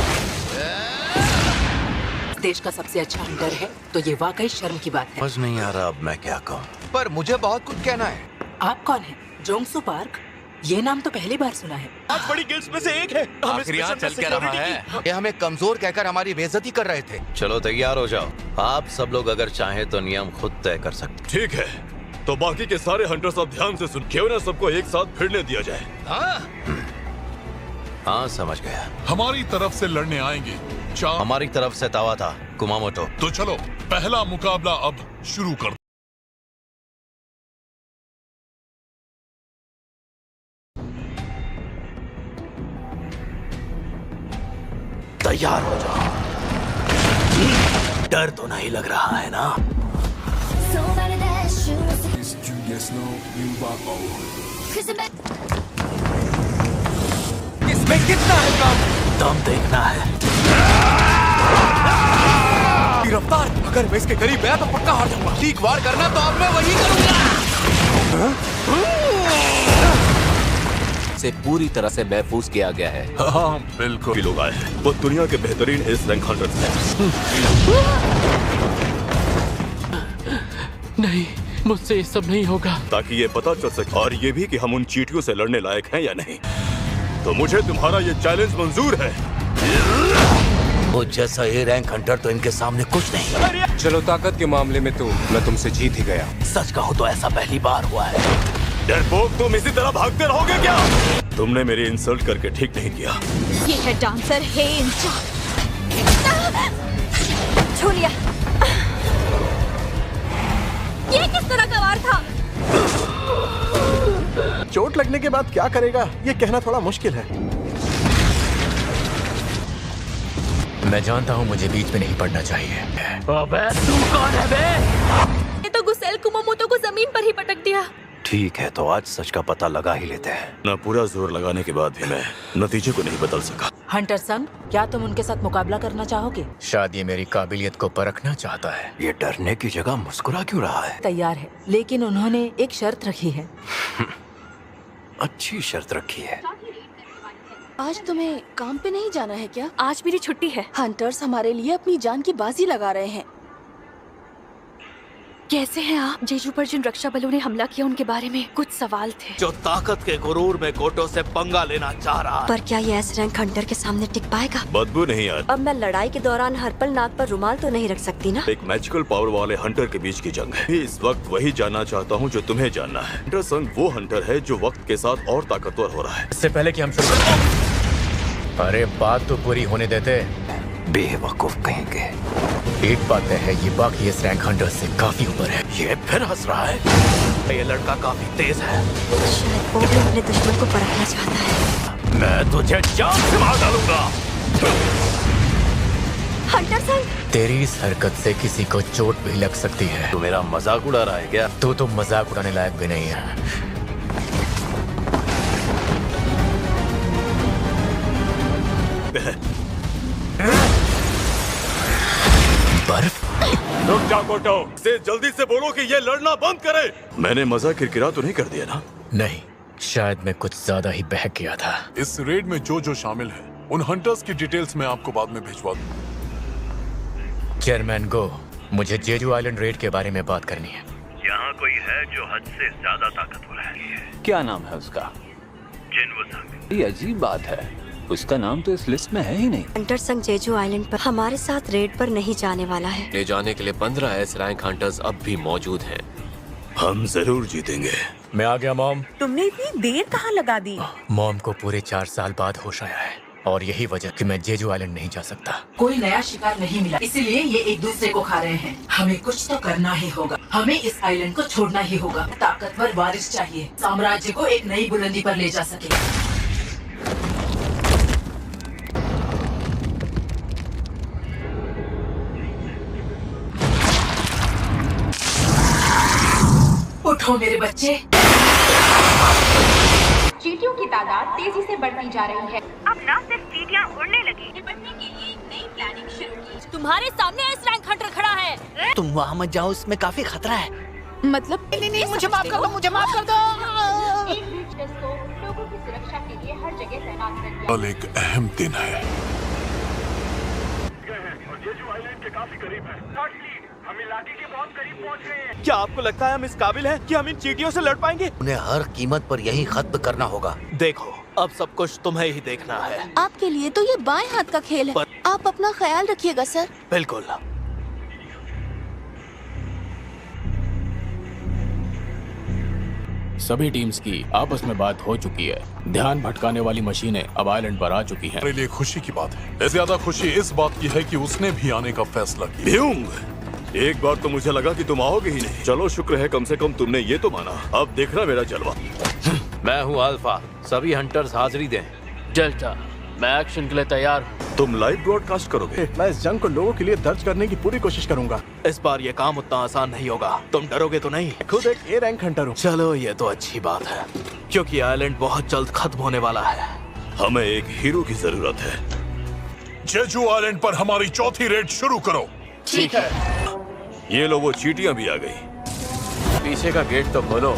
S: देश का सबसे अच्छा हंटर है तो ये वाकई शर्म की बात है।
U: समझ नहीं आ रहा अब मैं क्या कहूँ।
M: पर मुझे बहुत कुछ कहना है।
S: आप कौन हैं? जोंगसू पार्क? ये नाम तो पहली बार सुना है।
P: आज बड़ी गिल्ड्स में से एक है।
M: आखिर यहाँ चल क्या रहा है? ये हमें कमजोर कहकर हमारी बेइज्जती कर रहे थे।
U: चलो तैयार हो जाओ। आप सब लोग अगर चाहें तो नियम खुद तय कर सकते।
O: ठीक है, तो बाकी के सारे हंटर्स अब ध्यान से सुन। क्यों ना सबको एक साथ भिड़ने दिया जाए।
U: हाँ समझ गया।
D: हमारी तरफ से लड़ने आएंगे
U: हमारी तरफ से तावाता कुमामोटो।
D: तो चलो पहला मुकाबला अब शुरू कर।
U: तैयार हो जाओ। डर तो नहीं लग रहा है ना?
M: इसमें कितना है काम?
U: दम देखना है।
M: गिरफ्तार। अगर मैं इसके करीब गया तो पक्का हार जाऊंगा। ठीक वार करना तो अब मैं वही करूंगा।
N: से पूरी तरह से महफूज किया गया है।
D: हाँ बिल्कुल।
O: लोग आए हैं। वो दुनिया के बेहतरीन एस रैंक हंटर्स हैं।
N: नहीं, मुझसे ये सब नहीं होगा।
O: ताकि ये पता चल सके और ये भी कि हम उन चींटियों से लड़ने लायक हैं या नहीं। तो मुझे तुम्हारा ये चैलेंज मंजूर है।
U: वो जैसा ये रैंक हंटर तो इनके सामने कुछ नहीं।
M: चलो ताकत के मामले में तो मैं तुमसे जीत ही गया।
U: सच कहो तो ऐसा पहली बार हुआ है।
P: डरपोक, तुम इसी तरह भागते रहोगे क्या? तुमने मेरी इंसल्ट करके ठीक नहीं किया।
C: ये है डांसर हेन। छू लिया। ये किस तरह का वार था?
J: चोट लगने के बाद क्या करेगा ये कहना थोड़ा मुश्किल है।
A: मैं जानता हूँ मुझे बीच में नहीं पड़ना चाहिए।
G: अबे तू कौन है बे?
C: ये तो गुसेल कुमामोटो को जमीन पर ही पटक दिया।
U: ठीक है, तो आज सच का पता लगा ही लेते हैं।
P: ना पूरा जोर लगाने के बाद भी मैं नतीजे को नहीं बदल सका।
S: हंटर संग, क्या तुम उनके साथ मुकाबला करना चाहोगे?
A: शायद ये मेरी काबिलियत को परखना चाहता है।
U: ये डरने की जगह मुस्कुरा क्यों रहा है?
S: तैयार है, लेकिन उन्होंने एक शर्त रखी है।
U: अच्छी शर्त रखी है।
Q: आज तुम्हें काम पे नहीं जाना है क्या?
C: आज मेरी छुट्टी है।
Q: हंटर्स हमारे लिए अपनी जान की बाजी लगा रहे हैं।
C: कैसे हैं आप? जेजू पर जिन रक्षा बलों ने हमला किया उनके बारे में कुछ सवाल थे।
O: जो ताकत के गुरूर में गोटो से पंगा लेना चाह रहा है।
C: पर क्या ये एस रैंक हंटर के सामने टिक पाएगा?
P: बदबू नहीं यार।
C: अब मैं लड़ाई के दौरान हर पल नाक पर रुमाल तो नहीं रख सकती ना।
P: एक मैजिकल पावर वाले हंटर के बीच की जंग है। इस वक्त वही जानना चाहता हूँ जो तुम्हें जानना है। हंटर संग वो हंटर है जो वक्त के साथ और ताकतवर हो रहा है।
A: इससे पहले कि हम शुरू करें, अरे बात तो पूरी होने देते।
U: बेवकूफ कहेंगे।
A: एक बात है, ये बाकी इस रैंक हंटर से काफी ऊपर है।
O: ये फिर हंस रहा है। ये लड़का काफी तेज है।
C: शायद वो भी अपने दुश्मन को परखना चाहता है।
O: मैं तुझे जान से मार डालूंगा।
C: हंटर संग,
A: तेरी इस हरकत से किसी को चोट भी लग सकती है।
U: तू मेरा मजाक उड़ा रहा है क्या?
A: तो मजाक उड़ाने लायक भी नहीं है। बर्फ?
P: रुक जा गोटो, से जल्दी से बोलो कि ये लड़ना बंद करे। मैंने मजाक किरकिरा तो नहीं कर दिया ना?
A: नहीं, शायद मैं कुछ ज्यादा ही बहक गया था।
D: इस रेड में जो शामिल है उन हंटर्स की डिटेल्स मैं आपको बाद में भिजवा दूं।
A: चेयरमैन गो, मुझे जेजू आइलैंड रेड के बारे में बात करनी है।
L: यहाँ कोई है जो हद से ज्यादा ताकतवर है।
R: क्या नाम है उसका?
L: जिन्वो संग।
R: ये अजीब बात है, उसका नाम तो इस लिस्ट में है ही नहीं।
C: हंटर संग जेजू आइलैंड पर हमारे साथ रेड पर नहीं जाने वाला है।
N: ले जाने के लिए 15 एस रैंक हंटर्स अब भी मौजूद हैं।
P: हम जरूर जीतेंगे।
A: मैं आ गया मॉम।
E: तुमने इतनी देर कहाँ लगा दी?
A: मॉम को पूरे 4 साल बाद होश आया है और यही वजह कि मैं जेजू आइलैंड नहीं जा सकता।
S: कोई नया शिकार नहीं मिला, इसीलिए ये एक दूसरे को खा रहे हैं। हमें कुछ तो करना ही होगा। हमें इस आइलैंड को छोड़ना ही होगा। ताकतवर वारिस चाहिए, साम्राज्य को एक नई बुलंदी पर ले जा सके। उठो मेरे बच्चे।
W: चींटियों की तादाद तेजी से बढ़ती जा रही है। अब न सिर्फ चींटियां उड़ने लगी, निपटने के लिए एक नई प्लानिंग शुरू की।
C: तुम्हारे सामने एस रैंक हंटर खड़ा है।
G: तुम वहाँ मत जाओ, उसमें काफी खतरा है।
E: मतलब नहीं, मुझे माफ कर दो, मुझे माफ कर दो।
W: एक ब्रिज को लोगों की सुरक्षा के लिए हर जगह तैनात कर दिया।
D: कल एक अहम दिन है।
T: जेजू आइलैंड के काफी करीब है। हम इलाके के बहुत करीब पहुंच गए हैं।
M: क्या आपको लगता है हम इस काबिल हैं कि हम इन चींटियों से लड़ पाएंगे?
G: उन्हें हर कीमत पर यही खत्म करना होगा।
O: देखो, अब सब कुछ तुम्हें ही देखना है।
Q: आपके लिए तो ये बाएं हाथ का खेल है। आप अपना ख्याल रखिएगा सर।
O: बिल्कुल।
V: सभी टीम्स की आपस में बात हो चुकी है। ध्यान भटकाने वाली मशीनें अब आइलैंड पर आ चुकी हैं।
D: मेरे लिए खुशी की बात है। ज्यादा खुशी इस बात की है कि उसने भी आने का फैसला किया।
P: भ्यूंग, एक बार तो मुझे लगा कि तुम आओगे ही नहीं। चलो शुक्र है कम से कम तुमने ये तो माना। अब देखना मेरा जलवा।
U: मैं हूँ अल्फा, सभी हंटर्स हाजिरी दें।
O: डेल्टा, मैं एक्शन के लिए तैयार हूँ।
P: तुम लाइव ब्रॉडकास्ट करोगे?
J: मैं इस जंग को लोगों के लिए दर्ज करने की पूरी कोशिश करूंगा।
O: इस बार ये काम उतना आसान नहीं होगा। तुम डरोगे तो नहीं?
J: खुद एक ए रैंक हंटर हूँ।
O: चलो, ये तो अच्छी बात है, क्योंकि आइलैंड बहुत जल्द खत्म होने वाला है।
P: हमें एक हीरो की जरूरत है।
D: जेजू आइलैंड पर हमारी चौथी रेड शुरू करो।
O: ठीक है।
P: ये लो, वो चींटियां भी आ गई।
N: पीछे का गेट तो खोलो।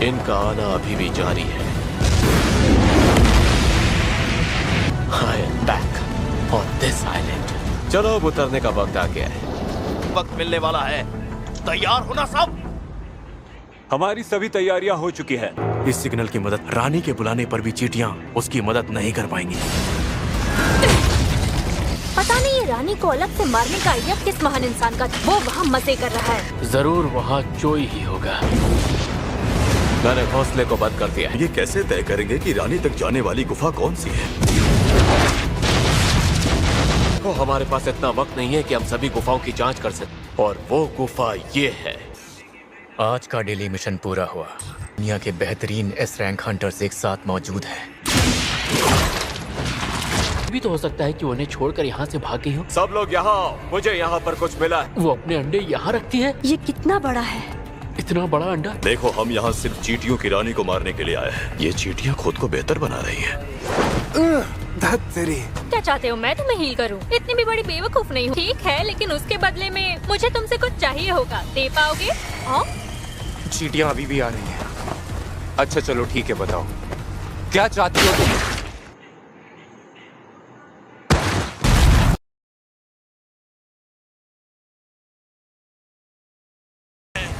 N: इनका आना अभी भी जारी है। I am back on this island. चलो, अब उतरने का वक्त आ गया है।
O: वक्त मिलने वाला है। तैयार होना सब।
M: हमारी सभी तैयारियां हो चुकी है। इस सिग्नल की मदद रानी के बुलाने पर भी चींटियां उसकी मदद नहीं कर पाएंगी।
C: पता नहीं
W: ये रानी को अलग से मारने का आइडिया किस महान इंसान का? वो वहाँ मजे कर रहा है।
R: जरूर वहाँ चोई ही होगा।
N: मैंने हौसले को बंद कर दिया।
B: ये कैसे तय करेंगे कि रानी तक जाने वाली गुफा कौन सी है?
N: तो हमारे पास इतना वक्त नहीं है कि हम सभी गुफाओं की जांच कर सकें, और वो गुफा ये है।
A: आज का डेली मिशन पूरा हुआ। दुनिया के बेहतरीन एस रैंक हंटर्स एक साथ मौजूद हैं।
R: भी तो हो सकता है कि उन्हें छोड़कर यहाँ से भाग गई हो।
N: सब लोग यहाँ, मुझे यहाँ पर कुछ मिला है।
R: वो अपने अंडे यहाँ रखती है।
C: ये कितना बड़ा है?
R: इतना बड़ा अंडा?
B: देखो, हम यहाँ सिर्फ चींटियों की रानी को मारने के लिए आए हैं। ये चींटियाँ खुद को बेहतर बना रही हैं।
W: क्या चाहते हो मैं तुम्हें हील करूं? इतनी भी बड़ी बेवकूफ नहीं हूँ। ठीक है, लेकिन उसके बदले में मुझे तुमसे कुछ चाहिए होगा। दे पाओगे? हाँ?
M: चींटियाँ अभी भी आ रही हैं। अच्छा चलो ठीक है, बताओ क्या चाहती हो तुम?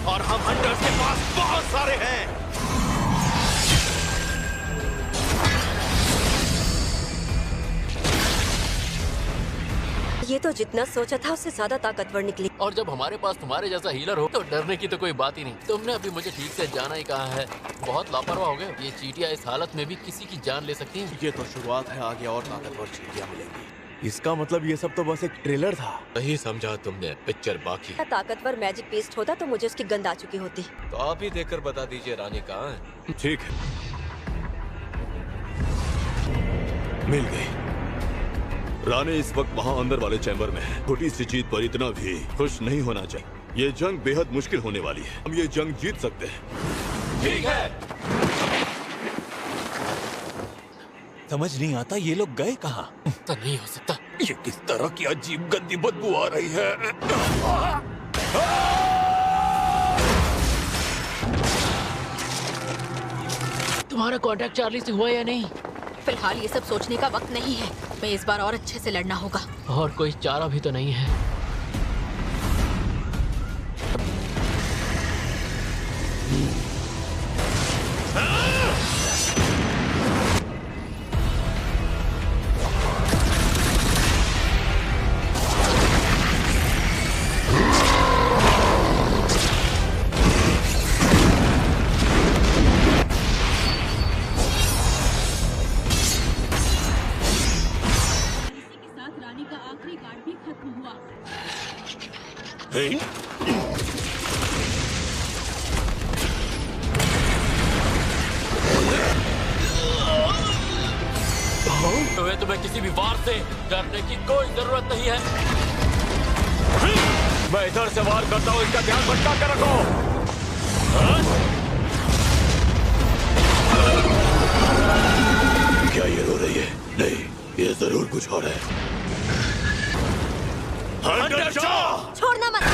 P: और हम हंटर्स के पास बहुत सारे हैं।
C: ये तो जितना सोचा था उससे ज्यादा ताकतवर निकली।
R: और जब हमारे पास तुम्हारे जैसा हीलर हो तो डरने की तो कोई बात ही नहीं। तुमने अभी मुझे ठीक से जाना ही कहा है। बहुत लापरवाह हो गए। ये चींटियां इस हालत में भी किसी की जान ले सकती हैं।
O: ये तो शुरुआत है, आगे और ताकतवर चींटियां मिलेंगी। इसका मतलब ये सब तो बस एक ट्रेलर था।
N: सही समझा तुमने, पिक्चर बाकी।
C: ताकतवर मैजिक पीस्ट होता तो मुझे उसकी गंध आ चुकी होती।
N: तो आप ही देखकर बता दीजिए रानी कहाँ है।
B: ठीक है, मिल गई। रानी इस वक्त वहाँ अंदर वाले चैम्बर में है। छोटी सी जीत पर इतना भी खुश नहीं होना चाहिए। ये जंग बेहद मुश्किल होने वाली है। हम ये जंग जीत सकते हैं।
P: ठीक है। समझ नहीं आता ये लोग गए कहाँ?
R: तो नहीं हो सकता।
P: ये किस तरह की अजीब गंदी बदबू आ रही है।
S: तुम्हारा कांटेक्ट चार्ली से हुआ या नहीं?
Q: फिलहाल ये सब सोचने का वक्त नहीं है। मैं इस बार और अच्छे से लड़ना होगा।
S: और कोई चारा भी तो नहीं है। तुम्हें किसी भी वार से डरने की कोई जरूरत नहीं है।
N: मैं इधर से वार करता हूँ, इसका ध्यान भटका कर रखो।
B: क्या ये रो रही है? नहीं, ये जरूर कुछ और है।
C: छोड़ना मत।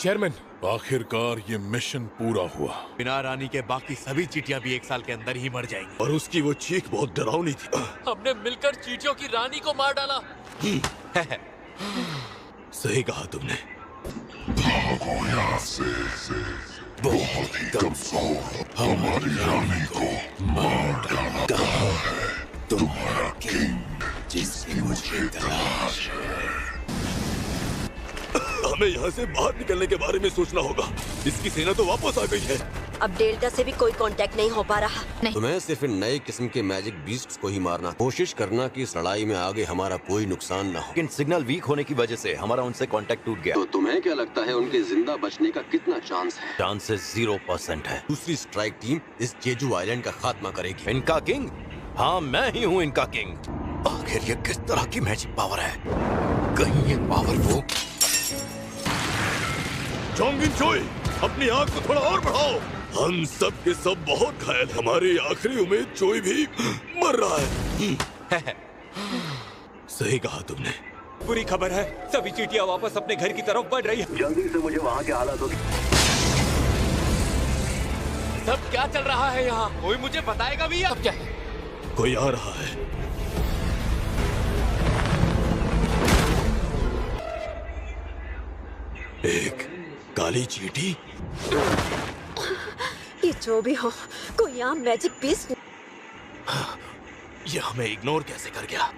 D: चेयरमैन, आखिरकार ये मिशन पूरा हुआ।
O: बिना रानी के बाकी सभी चींटियां भी एक साल के अंदर ही मर जाएंगी।
B: और उसकी वो चीख बहुत डरावनी थी।
R: हमने मिलकर चींटियों की रानी को मार डाला।
B: सही कहा तुमने।
I: भागो यहाँ से, बहुत ही कमजोर हमारी रानी को मार डाला। कहाँ है तुम्हारा किंग जिसकी मुझे तलाश है?
B: हमें यहाँ से बाहर निकलने के बारे में सोचना होगा। इसकी सेना तो वापस आ गई है।
C: अब डेल्टा से भी कोई कांटेक्ट नहीं हो पा रहा। नहीं।
K: तुम्हें सिर्फ इन नए किस्म के मैजिक बीस्ट्स को ही मारना। कोशिश करना कि इस लड़ाई में आगे हमारा कोई नुकसान ना हो।
U: लेकिन सिग्नल वीक होने की वजह से हमारा उनसे कांटेक्ट टूट गया।
K: तो तुम्हें क्या लगता है उनके जिंदा बचने का कितना चांस है?
U: चांसेस 0% है।
K: दूसरी स्ट्राइक टीम इस जेजू आइलैंड का खात्मा करेगी।
U: इनका किंग? हाँ, मैं ही हूँ इनका किंग।
K: आखिर ये किस तरह की मैजिक पावर है? कहीं ये पावर वो
B: चोंगिन चोई, अपनी आग को थोड़ा और बढ़ाओ। हम सब के सब बहुत घायल। हमारी आखिरी उम्मीद चोई भी मर रहा है। सही कहा तुमने।
M: बुरी खबर है, सभी चींटियां वापस अपने घर की तरफ बढ़ रही है।
K: जल्दी से मुझे वहाँ के हालातों की।
R: सब क्या चल रहा है यहाँ? कोई मुझे बताएगा भी? अब क्या है?
B: कोई आ रहा है। एक काली चींटी।
C: ये जो भी हो, कोई यहाँ मैजिक पीस।
O: ये हमें इग्नोर कैसे कर गया?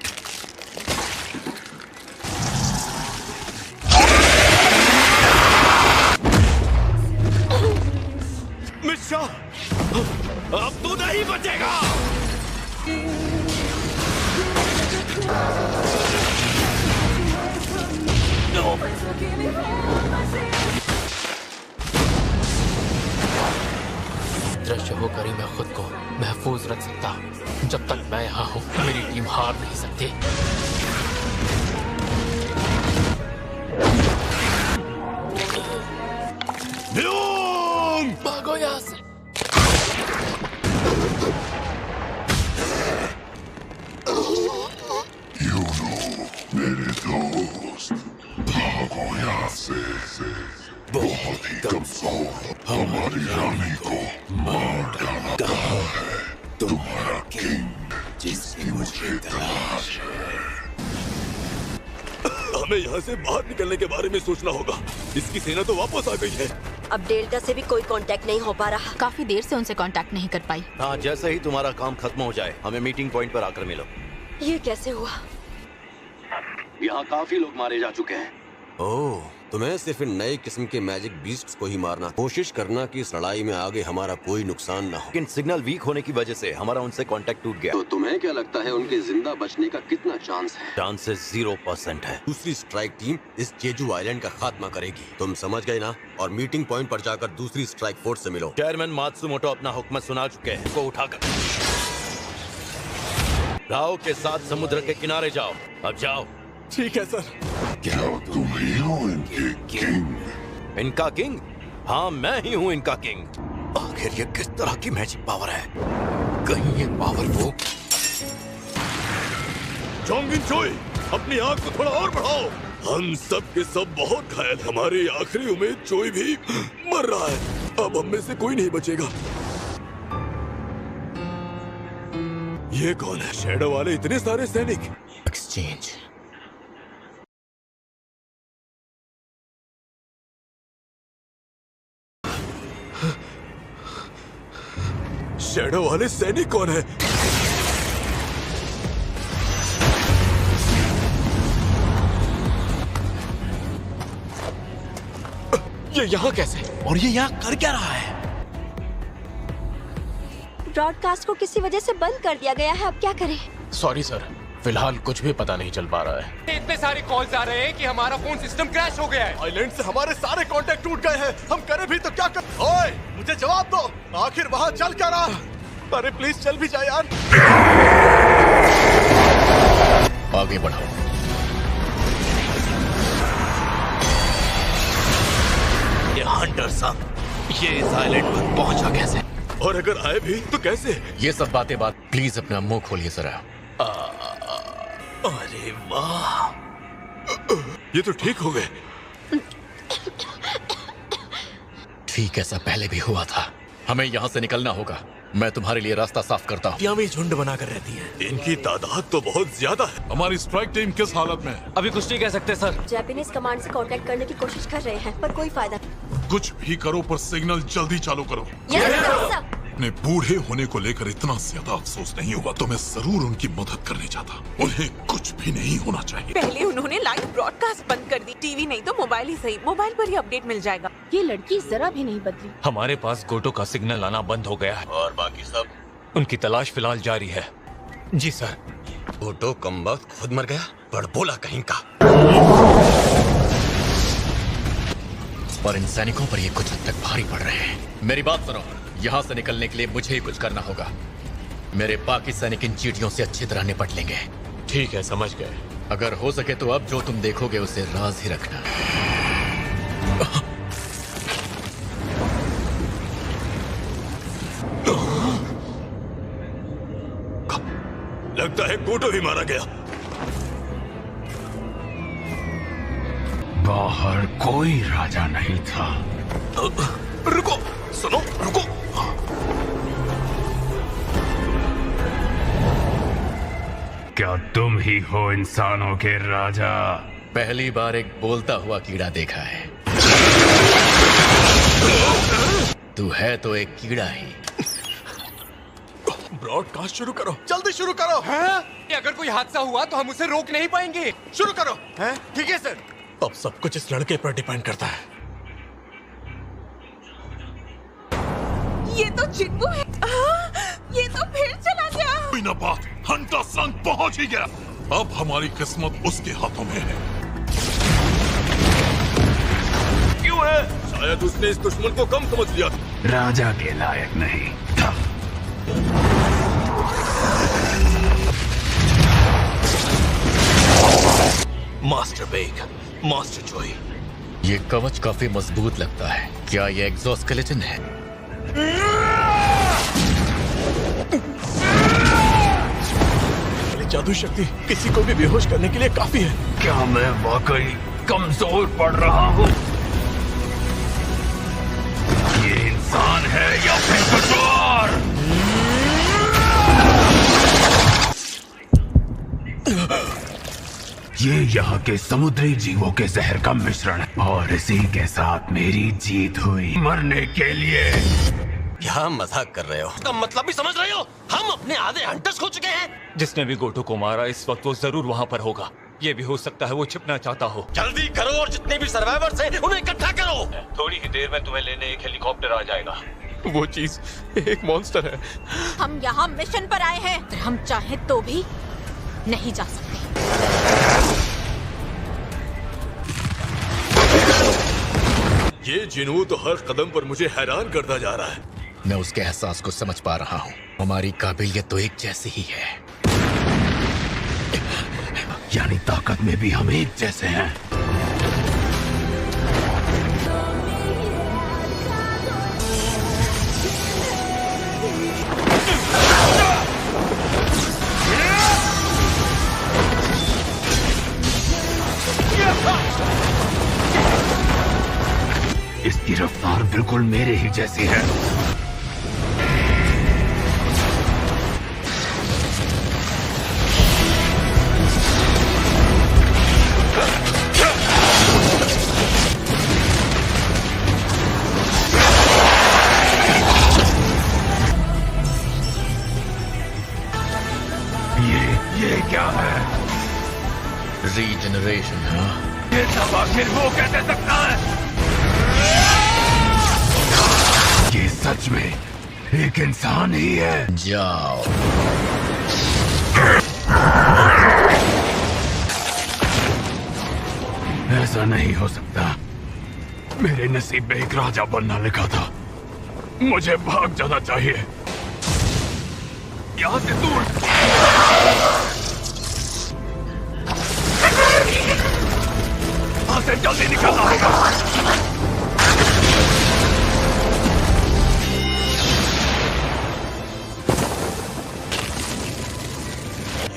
P: बचा, अब तू नहीं बचेगा।
R: दृश्य होकर ही मैं खुद को महफूज रख सकता हूँ। जब तक मैं यहाँ हूँ मेरी टीम हार नहीं सकती। भागो यहाँ से।
I: मेरे दोस्त, भागो यहाँ से। बहुत ही कमजोर हमारी रानी को मार डाला। कहाँ है तुम्हारा किंग जिसकी मुझे तलाश है?
B: हमें यहाँ से बाहर निकलने के बारे में सोचना होगा। इसकी सेना तो वापस आ गई है।
C: अब डेल्टा से भी कोई कांटेक्ट नहीं हो पा रहा।
Q: काफी देर से उनसे कांटेक्ट नहीं कर पाई।
U: हाँ, जैसे ही तुम्हारा काम खत्म हो जाए हमें मीटिंग पॉइंट पर आकर मिलो।
C: ये कैसे हुआ?
U: यहाँ काफी लोग मारे जा चुके हैं।
K: ओह, तुम्हें सिर्फ इन नए किस्म के मैजिक बीस्ट्स को ही मारना। कोशिश करना कि इस लड़ाई में आगे हमारा कोई नुकसान ना हो।
U: लेकिन सिग्नल वीक होने की वजह से हमारा उनसे कांटेक्ट टूट गया।
K: तो तुम्हें क्या लगता है उनके जिंदा बचने का कितना चांस है?
U: चांसेस 0% है।
K: दूसरी स्ट्राइक टीम इस जेजू आइलैंड का खात्मा करेगी। तुम समझ गए ना? और मीटिंग पॉइंट पर जाकर दूसरी स्ट्राइक फोर्स से मिलो।
U: चेयरमैन मात्सुमोटो अपना हुक्म सुना चुके हैं। को उठाकर राव के साथ समुद्र के किनारे जाओ। अब जाओ।
J: ठीक है सर।
I: क्या तुम ही हो इनके किंग?
U: इनका किंग? हाँ, मैं ही हूँ इनका किंग। आखिर ये किस तरह की मैजिक पावर है? कहीं ये पावर वो
B: चोंगिन चोई, अपनी आग को थोड़ा और बढ़ाओ। हम सब के सब बहुत घायल। हमारी आखिरी उम्मीद चोई भी मर रहा है। अब हम में से कोई नहीं बचेगा। ये कौन है? शैडो वाले इतने सारे सैनिक।
A: एक्सचेंज।
B: शैडो वाले सैनिक कौन है?
O: ये यहाँ कैसे? और ये यहाँ कर क्या रहा है?
C: ब्रॉडकास्ट को किसी वजह से बंद कर दिया गया है। अब क्या करें?
V: सॉरी सर, फिलहाल कुछ भी पता नहीं चल पा रहा है।
M: इतने सारे कॉल्स आ रहे हैं कि हमारा फोन सिस्टम क्रैश हो गया है।
J: आइलैंड से हमारे सारे कांटेक्ट टूट गए हैं। हम करें भी तो क्या कर? ओए, मुझे जवाब दो। आखिर वहाँ चल क्या रहा? अरे प्लीज चल भी जाए यार।
V: आगे बढ़ाओ।
P: ये हंटर साहब, ये इस आइलैंड पर पहुंचा कैसे?
B: और अगर आए भी तो कैसे?
V: ये सब बातें प्लीज अपना मुंह खोलिए जरा।
P: अरे वाह,
B: ये तो ठीक हो गए।
V: ठीक, ऐसा पहले भी हुआ था। हमें यहाँ से निकलना होगा। मैं तुम्हारे लिए रास्ता साफ करता हूँ।
P: भी झुंड बनाकर रहती है।
B: इनकी तादाद तो बहुत ज्यादा है।
D: हमारी स्ट्राइक टीम किस हालत में है?
M: अभी कुछ नहीं कह सकते सर।
C: जापानीज कमांड से कांटेक्ट करने की कोशिश कर रहे हैं पर कोई फायदा नहीं।
D: कुछ भी करो पर सिग्नल जल्दी चालू करो। अपने बूढ़े होने को लेकर इतना ज्यादा अफसोस नहीं हुआ तो मैं जरूर उनकी मदद करने जाता। उन्हें कुछ भी नहीं होना चाहिए।
E: पहले उन्होंने लाइव ब्रॉडकास्ट बंद कर दी। टीवी नहीं तो मोबाइल ही सही। मोबाइल पर ही अपडेट मिल जाएगा।
Q: ये लड़की जरा भी नहीं बदली।
M: हमारे पास गोटो का सिग्नल आना बंद हो गया है
K: और बाकी सब?
M: उनकी तलाश फिलहाल जारी है। जी सर।
K: गोटो कम वक्त खुद मर गया? बड़बोला कहीं का।
V: और इन सैनिकों पर ये कुछ हद तक भारी पड़ रहे हैं। मेरी बात सुनो, यहाँ से निकलने के लिए मुझे ही कुछ करना होगा। मेरे बाकी सैनिक इन चींटियों से अच्छी तरह निपट लेंगे।
N: ठीक है, समझ गए।
V: अगर हो सके तो अब जो तुम देखोगे उसे राज ही रखना।
B: लगता है गोटो ही मारा गया।
V: बाहर कोई राजा नहीं था।
P: रुको, सुनो, रुको।
V: क्या तुम ही हो इंसानों के राजा? पहली बार एक बोलता हुआ कीड़ा देखा है। तू है तो एक कीड़ा ही।
J: ब्रॉडकास्ट शुरू करो, जल्दी शुरू करो।
M: हैं? अगर कोई हादसा हुआ तो हम उसे रोक नहीं पाएंगे।
J: शुरू करो। हैं? ठीक है सर।
P: अब सब कुछ इस लड़के पर डिपेंड करता है।
E: ये चिंबू है। ये तो फिर चला गया।
D: कोई ना बात, हंटर संग पहुंच ही गया। अब हमारी किस्मत उसके हाथों में है।
B: क्यों है? शायद उसने इस दुश्मन को कम समझ लिया।
F: राजा के लायक नहीं था।
O: मास्टर बेग, मास्टर जॉय।
V: ये कवच काफी मजबूत लगता है। क्या ये एक्सोस्केलेटन है?
J: जादू शक्ति किसी को भी बेहोश करने के लिए काफी है।
F: क्या मैं वाकई कमजोर पड़ रहा हूँ? ये इंसान है या फिर कुछ और? ये यहाँ के समुद्री जीवों के जहर का मिश्रण है और इसी के साथ मेरी जीत हुई। मरने के लिए।
K: क्या मजाक कर रहे हो?
O: इसका मतलब भी समझ रहे हो? हम अपने आधे हंटर्स खो चुके हैं।
M: जिसने भी गोटो को मारा इस वक्त वो जरूर वहाँ पर होगा। ये भी हो सकता है वो छिपना चाहता हो।
O: जल्दी करो और जितने भी सर्वाइवर्स हैं उन्हें इकट्ठा करो।
N: थोड़ी ही देर में तुम्हें लेने एक हेलीकॉप्टर आ जाएगा।
M: वो चीज एक मॉन्स्टर है।
Q: हम यहाँ मिशन पर आए हैं। अगर हम चाहें तो भी नहीं जा सकते।
B: ये जिनू तो हर कदम पर मुझे हैरान करता जा रहा है।
V: मैं उसके एहसास को समझ पा रहा हूँ। हमारी काबिलियत तो एक जैसी ही है।
F: यानी ताकत में भी हम एक जैसे हैं। इसकी रफ्तार बिल्कुल मेरे ही जैसी है। ये क्या है?
V: रीजनरेशन। हाँ,
F: ये सब आखिर वो कैसे सकता है? ये सच में एक इंसान ही है।
V: जाओ।
F: ऐसा नहीं हो सकता। मेरे नसीब में एक राजा बनना लिखा था। मुझे भाग जाना चाहिए यहाँ से दूर। यहाँ से जल्दी निकलना होगा।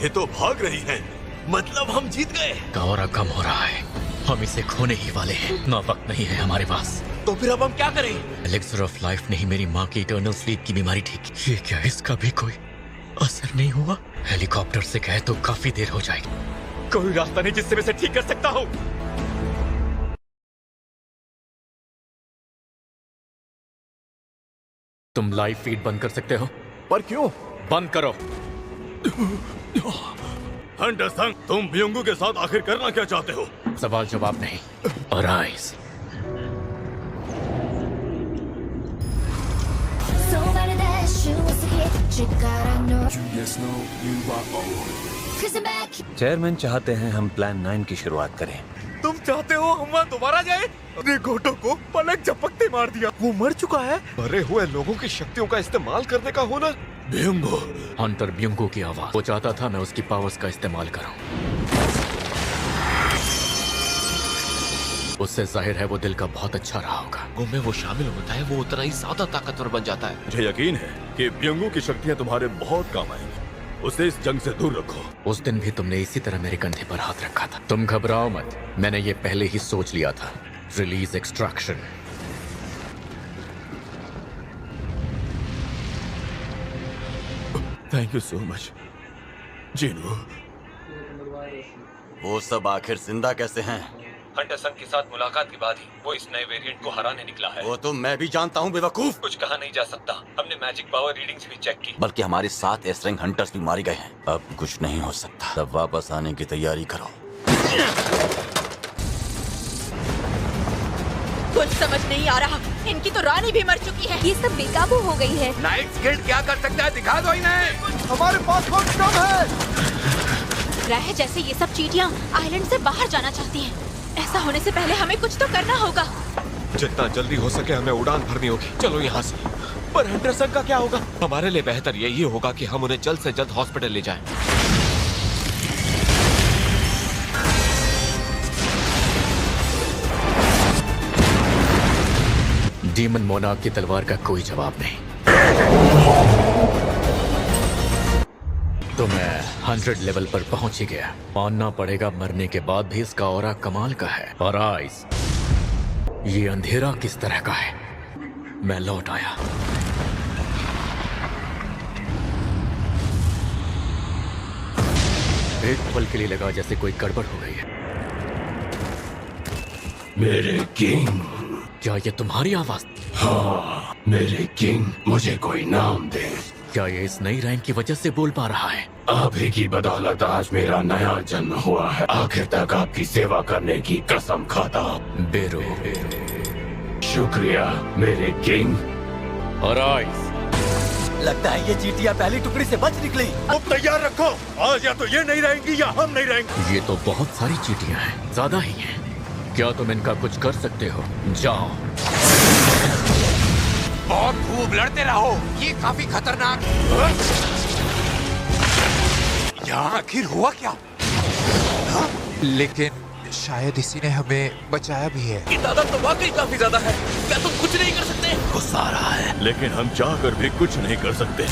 B: ये तो भाग रही हैं।
O: मतलब हम जीत गए।
V: कौरा कम हो रहा है। हम इसे खोने ही वाले हैं। ना वक्त नहीं है हमारे पास।
O: तो फिर अब हम क्या करें?
V: एलिक्सर ऑफ लाइफ ने ही मेरी माँ की इटर्नल स्लीप की बीमारी ठीक की। ये क्या इसका भी कोई असर नहीं हुआ? हेलीकॉप्टर से गए तो काफी देर हो जाएगी।
M: कोई रास्ता नहीं जिससे मैं इसे ठीक कर सकता हूँ।
V: तुम लाइव फीड बंद कर सकते हो?
J: पर क्यों?
V: बंद करो।
B: हंटर संग, तुम ब्योंगू के साथ आखिर करना क्या चाहते हो?
V: सवाल जवाब नहीं। अराइज।
O: चेयरमैन चाहते हैं हम प्लान 9 की शुरुआत करें।
M: तुम चाहते हो हम वहाँ दोबारा जाए? अपने गोटो को पलक झपकते मार दिया। वो मर चुका है। मरे हुए लोगों की शक्तियों का इस्तेमाल करने का हुनर।
B: ब्योंगू।
V: हंटर ब्योंगू की आवाज। वो चाहता था मैं उसकी पावर्स का इस्तेमाल करूं। उससे जाहिर है वो दिल का बहुत अच्छा रहा होगा।
N: में वो शामिल होता है वो उतना ही ज्यादा ताकतवर बन जाता है।
B: मुझे यकीन है कि ब्योंगू की शक्तियाँ तुम्हारे बहुत काम आएंगी। उसे इस जंग से दूर रखो।
V: उस दिन भी तुमने इसी तरह मेरे कंधे पर हाथ रखा था। तुम घबराओ मत, मैंने ये पहले ही सोच लिया था। Release extraction.
B: Thank you so much Jinu.
K: वो सब आखिर जिंदा कैसे हैं?
N: हंटर संग के साथ मुलाकात के बाद ही वो इस नए वेरिएंट को हराने निकला है।
K: वो तो मैं भी जानता हूँ बेवकूफ।
N: कुछ कहा नहीं जा सकता। हमने मैजिक पावर रीडिंग्स भी चेक की।
K: बल्कि हमारे 7 एस रैंक हंटर्स भी मारे गए हैं। अब कुछ नहीं हो सकता। तब वापस आने की तैयारी करो।
Q: कुछ समझ नहीं आ रहा। इनकी तो रानी भी मर चुकी है।
C: ये सब बेकाबू हो गई है।
F: नाइट्स गिल्ड क्या कर सकता है दिखा दो इन्हें।
J: हमारे पास वक्त कम है।
Q: रह जैसे ये सब चींटियां आइलैंड से बाहर जाना चाहती हैं। ऐसा होने से पहले हमें कुछ तो करना होगा।
N: जितना जल्दी हो सके हमें उड़ान भरनी होगी। चलो यहाँ से। पर हंडरसन का क्या होगा? हमारे लिए बेहतर यही होगा कि हम उन्हें जल्द से जल्द हॉस्पिटल ले जाएं।
V: डीमन मोनार्क की तलवार का कोई जवाब नहीं। तो मैं 100 लेवल पर पहुंच ही गया। मानना पड़ेगा मरने के बाद भी इसका ऑरा कमाल का है। और आइस, ये अंधेरा किस तरह का है। मैं लौट आया। एक पल के लिए लगा जैसे कोई गड़बड़ हो गई है।
F: मेरे किंग।
V: क्या ये तुम्हारी आवाज?
F: हाँ मेरे किंग, मुझे कोई नाम दे।
V: क्या ये इस नई रैंक की वजह से बोल पा रहा है?
F: आप ही की बदौलत आज मेरा नया जन्म हुआ है। आखिर तक आपकी सेवा करने की कसम खाता हूँ।
V: बेरो।
F: शुक्रिया मेरे किंग।
V: और आइस,
G: लगता है ये चींटियां पहली टुकड़ी से बच निकली।
P: अब तैयार रखो, आज या तो ये नहीं रहेंगी या हम नहीं रहेंगे।
V: ये तो बहुत सारी चींटियां हैं, ज्यादा ही हैं। क्या तुम इनका कुछ कर सकते हो? जाओ।
M: बहुत खूब लड़ते रहो, ये काफी खतरनाक है। यहाँ आखिर हुआ क्या?
H: लेकिन शायद इसी ने हमें बचाया भी है।
O: ये तादाद तो वाकई काफी ज्यादा है। क्या तुम कुछ नहीं कर सकते?
B: गुस्सा आ रहा है, लेकिन हम चाहकर भी कुछ नहीं कर सकते।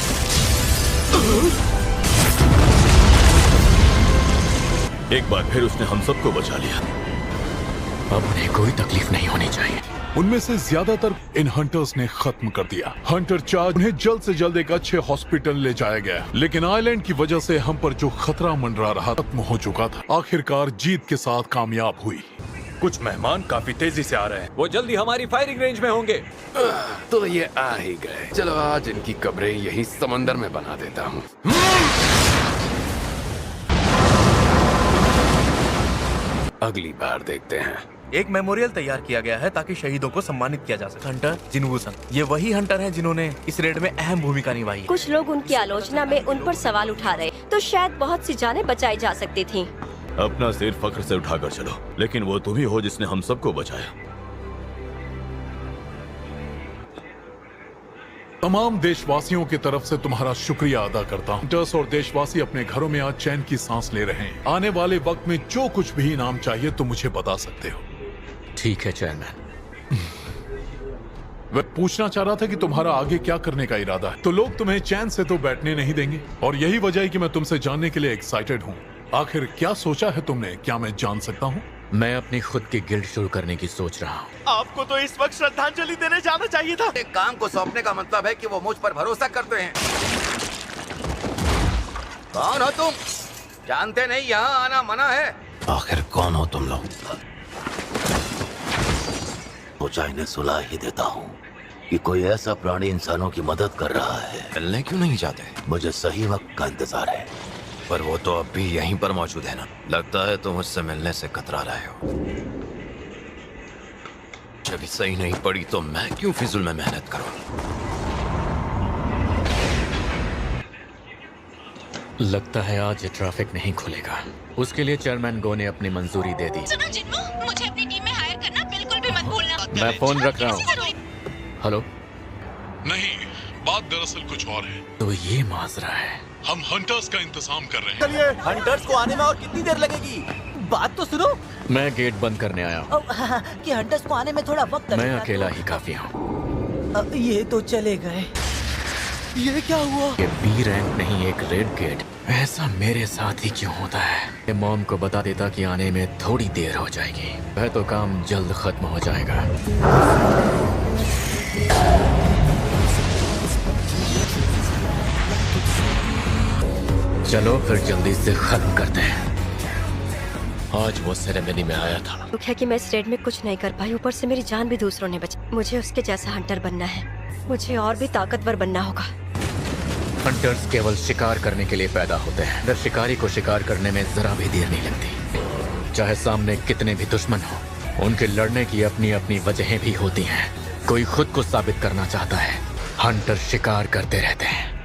B: एक बार फिर उसने हम सबको बचा लिया।
V: अब उन्हें कोई तकलीफ नहीं होनी चाहिए।
D: उनमें से ज्यादातर इन हंटर्स ने खत्म कर दिया। हंटर चार्ज उन्हें जल्द से जल्द एक अच्छे हॉस्पिटल ले जाया गया, लेकिन आइलैंड की वजह से हम पर जो खतरा मंडरा रहा खत्म हो चुका था। आखिरकार जीत के साथ कामयाब हुई।
U: कुछ मेहमान काफी तेजी से आ रहे हैं। वो जल्दी हमारी फायरिंग रेंज में होंगे।
L: तो ये आ ही गए। चलो आज इनकी कब्रें यहीं समंदर में बना देता हूँ। अगली बार देखते हैं।
O: एक मेमोरियल तैयार किया गया है ताकि शहीदों को सम्मानित किया जा सके। हंटर जिन्वू संग, ये वही हंटर हैं जिन्होंने इस रेड में अहम भूमिका निभाई है।
C: कुछ लोग उनकी आलोचना में उन पर सवाल उठा रहे, तो शायद बहुत सी जानें बचाई जा सकती थीं।
B: अपना सिर फख्र से उठाकर चलो, लेकिन वो तुम ही हो जिसने हम सबको बचाया।
D: तमाम देशवासियों की तरफ से तुम्हारा शुक्रिया अदा करता हूँ। हंटर्स और देशवासी अपने घरों में आज चैन की सांस ले रहे हैं। आने वाले वक्त में जो कुछ भी इनाम चाहिए तो मुझे बता सकते हो।
V: ठीक है चेयरमैन।
D: वह पूछना चाह रहा था कि तुम्हारा आगे क्या करने का इरादा है। तो लोग तुम्हें चैन से तो बैठने नहीं देंगे, और यही वजह है कि मैं तुमसे जानने के लिए एक्साइटेड हूँ। आखिर क्या सोचा है तुमने? क्या मैं जान सकता हूँ?
V: मैं अपनी खुद की गिल्ड शुरू करने की सोच रहा हूँ।
J: आपको तो इस वक्त श्रद्धांजलि देने जाना चाहिए था।
G: एक काम को सौंपने का मतलब है कि वो मुझ पर भरोसा करते हैं। कौन हो तुम? जानते नहीं यहाँ आना मना है।
K: आखिर कौन हो तुम लोग? सोचा इन्हें सुला ही देता हूँ कि कोई ऐसा प्राणी इंसानों की मदद कर रहा है।
H: मिलने क्यों नहीं जाते?
K: मुझे सही वक्त का इंतजार है।
H: पर वो तो अब भी यहीं पर मौजूद है ना। लगता है तुम मुझसे मिलने से कतरा रहे हो। जब सही नहीं पड़ी तो मैं क्यों फिजूल में मेहनत करूं?
V: लगता है आज ये ट्रैफिक नहीं खुलेगा। उसके लिए चेयरमैन गो ने अपनी मंजूरी दे दी।
Q: सुनो जिन्नू, मुझे अपनी टीम में हायर करना बिल्कुल भी मत भूलना।
V: मैं फोन रख रहा हूँ। हेलो।
D: नहीं, बात दरअसल कुछ और है।
V: तो ये माजरा है।
D: हम हंटर्स का इंतजाम कर रहे हैं।
G: चलिए, हंटर्स को आने में और कितनी देर लगेगी? बात तो सुनो।
V: मैं गेट बंद करने आया हूँ।
T: कि हंटर्स को आने में थोड़ा वक्त लगेगा।
V: मैं अकेला ही काफी हूँ।
T: ये तो चले गए।
G: ये क्या हुआ?
V: ये बी रैंक नहीं, एक रेड गेट। ऐसा मेरे साथ ही क्यों होता है? मॉम को बता देता कि आने में थोड़ी देर हो जाएगी। वह तो काम जल्द खत्म हो जाएगा। चलो फिर जल्दी से खत्म करते हैं।
N: आज वो सेरेमनी में आया था।
C: दुख है कि मैं इस रेड में कुछ नहीं कर पाई, ऊपर से मेरी जान भी दूसरों ने बचाई। मुझे उसके जैसा हंटर बनना है। मुझे और भी ताकतवर बनना होगा।
V: हंटर्स केवल शिकार करने के लिए पैदा होते हैं। अगर शिकारी को शिकार करने में जरा भी देर नहीं लगती। चाहे सामने कितने भी दुश्मन हो, उनके लड़ने की अपनी अपनी वजहें भी होती हैं। कोई खुद को साबित करना चाहता है। हंटर शिकार करते रहते हैं।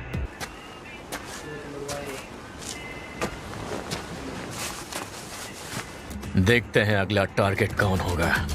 V: देखते हैं अगला टारगेट कौन होगा।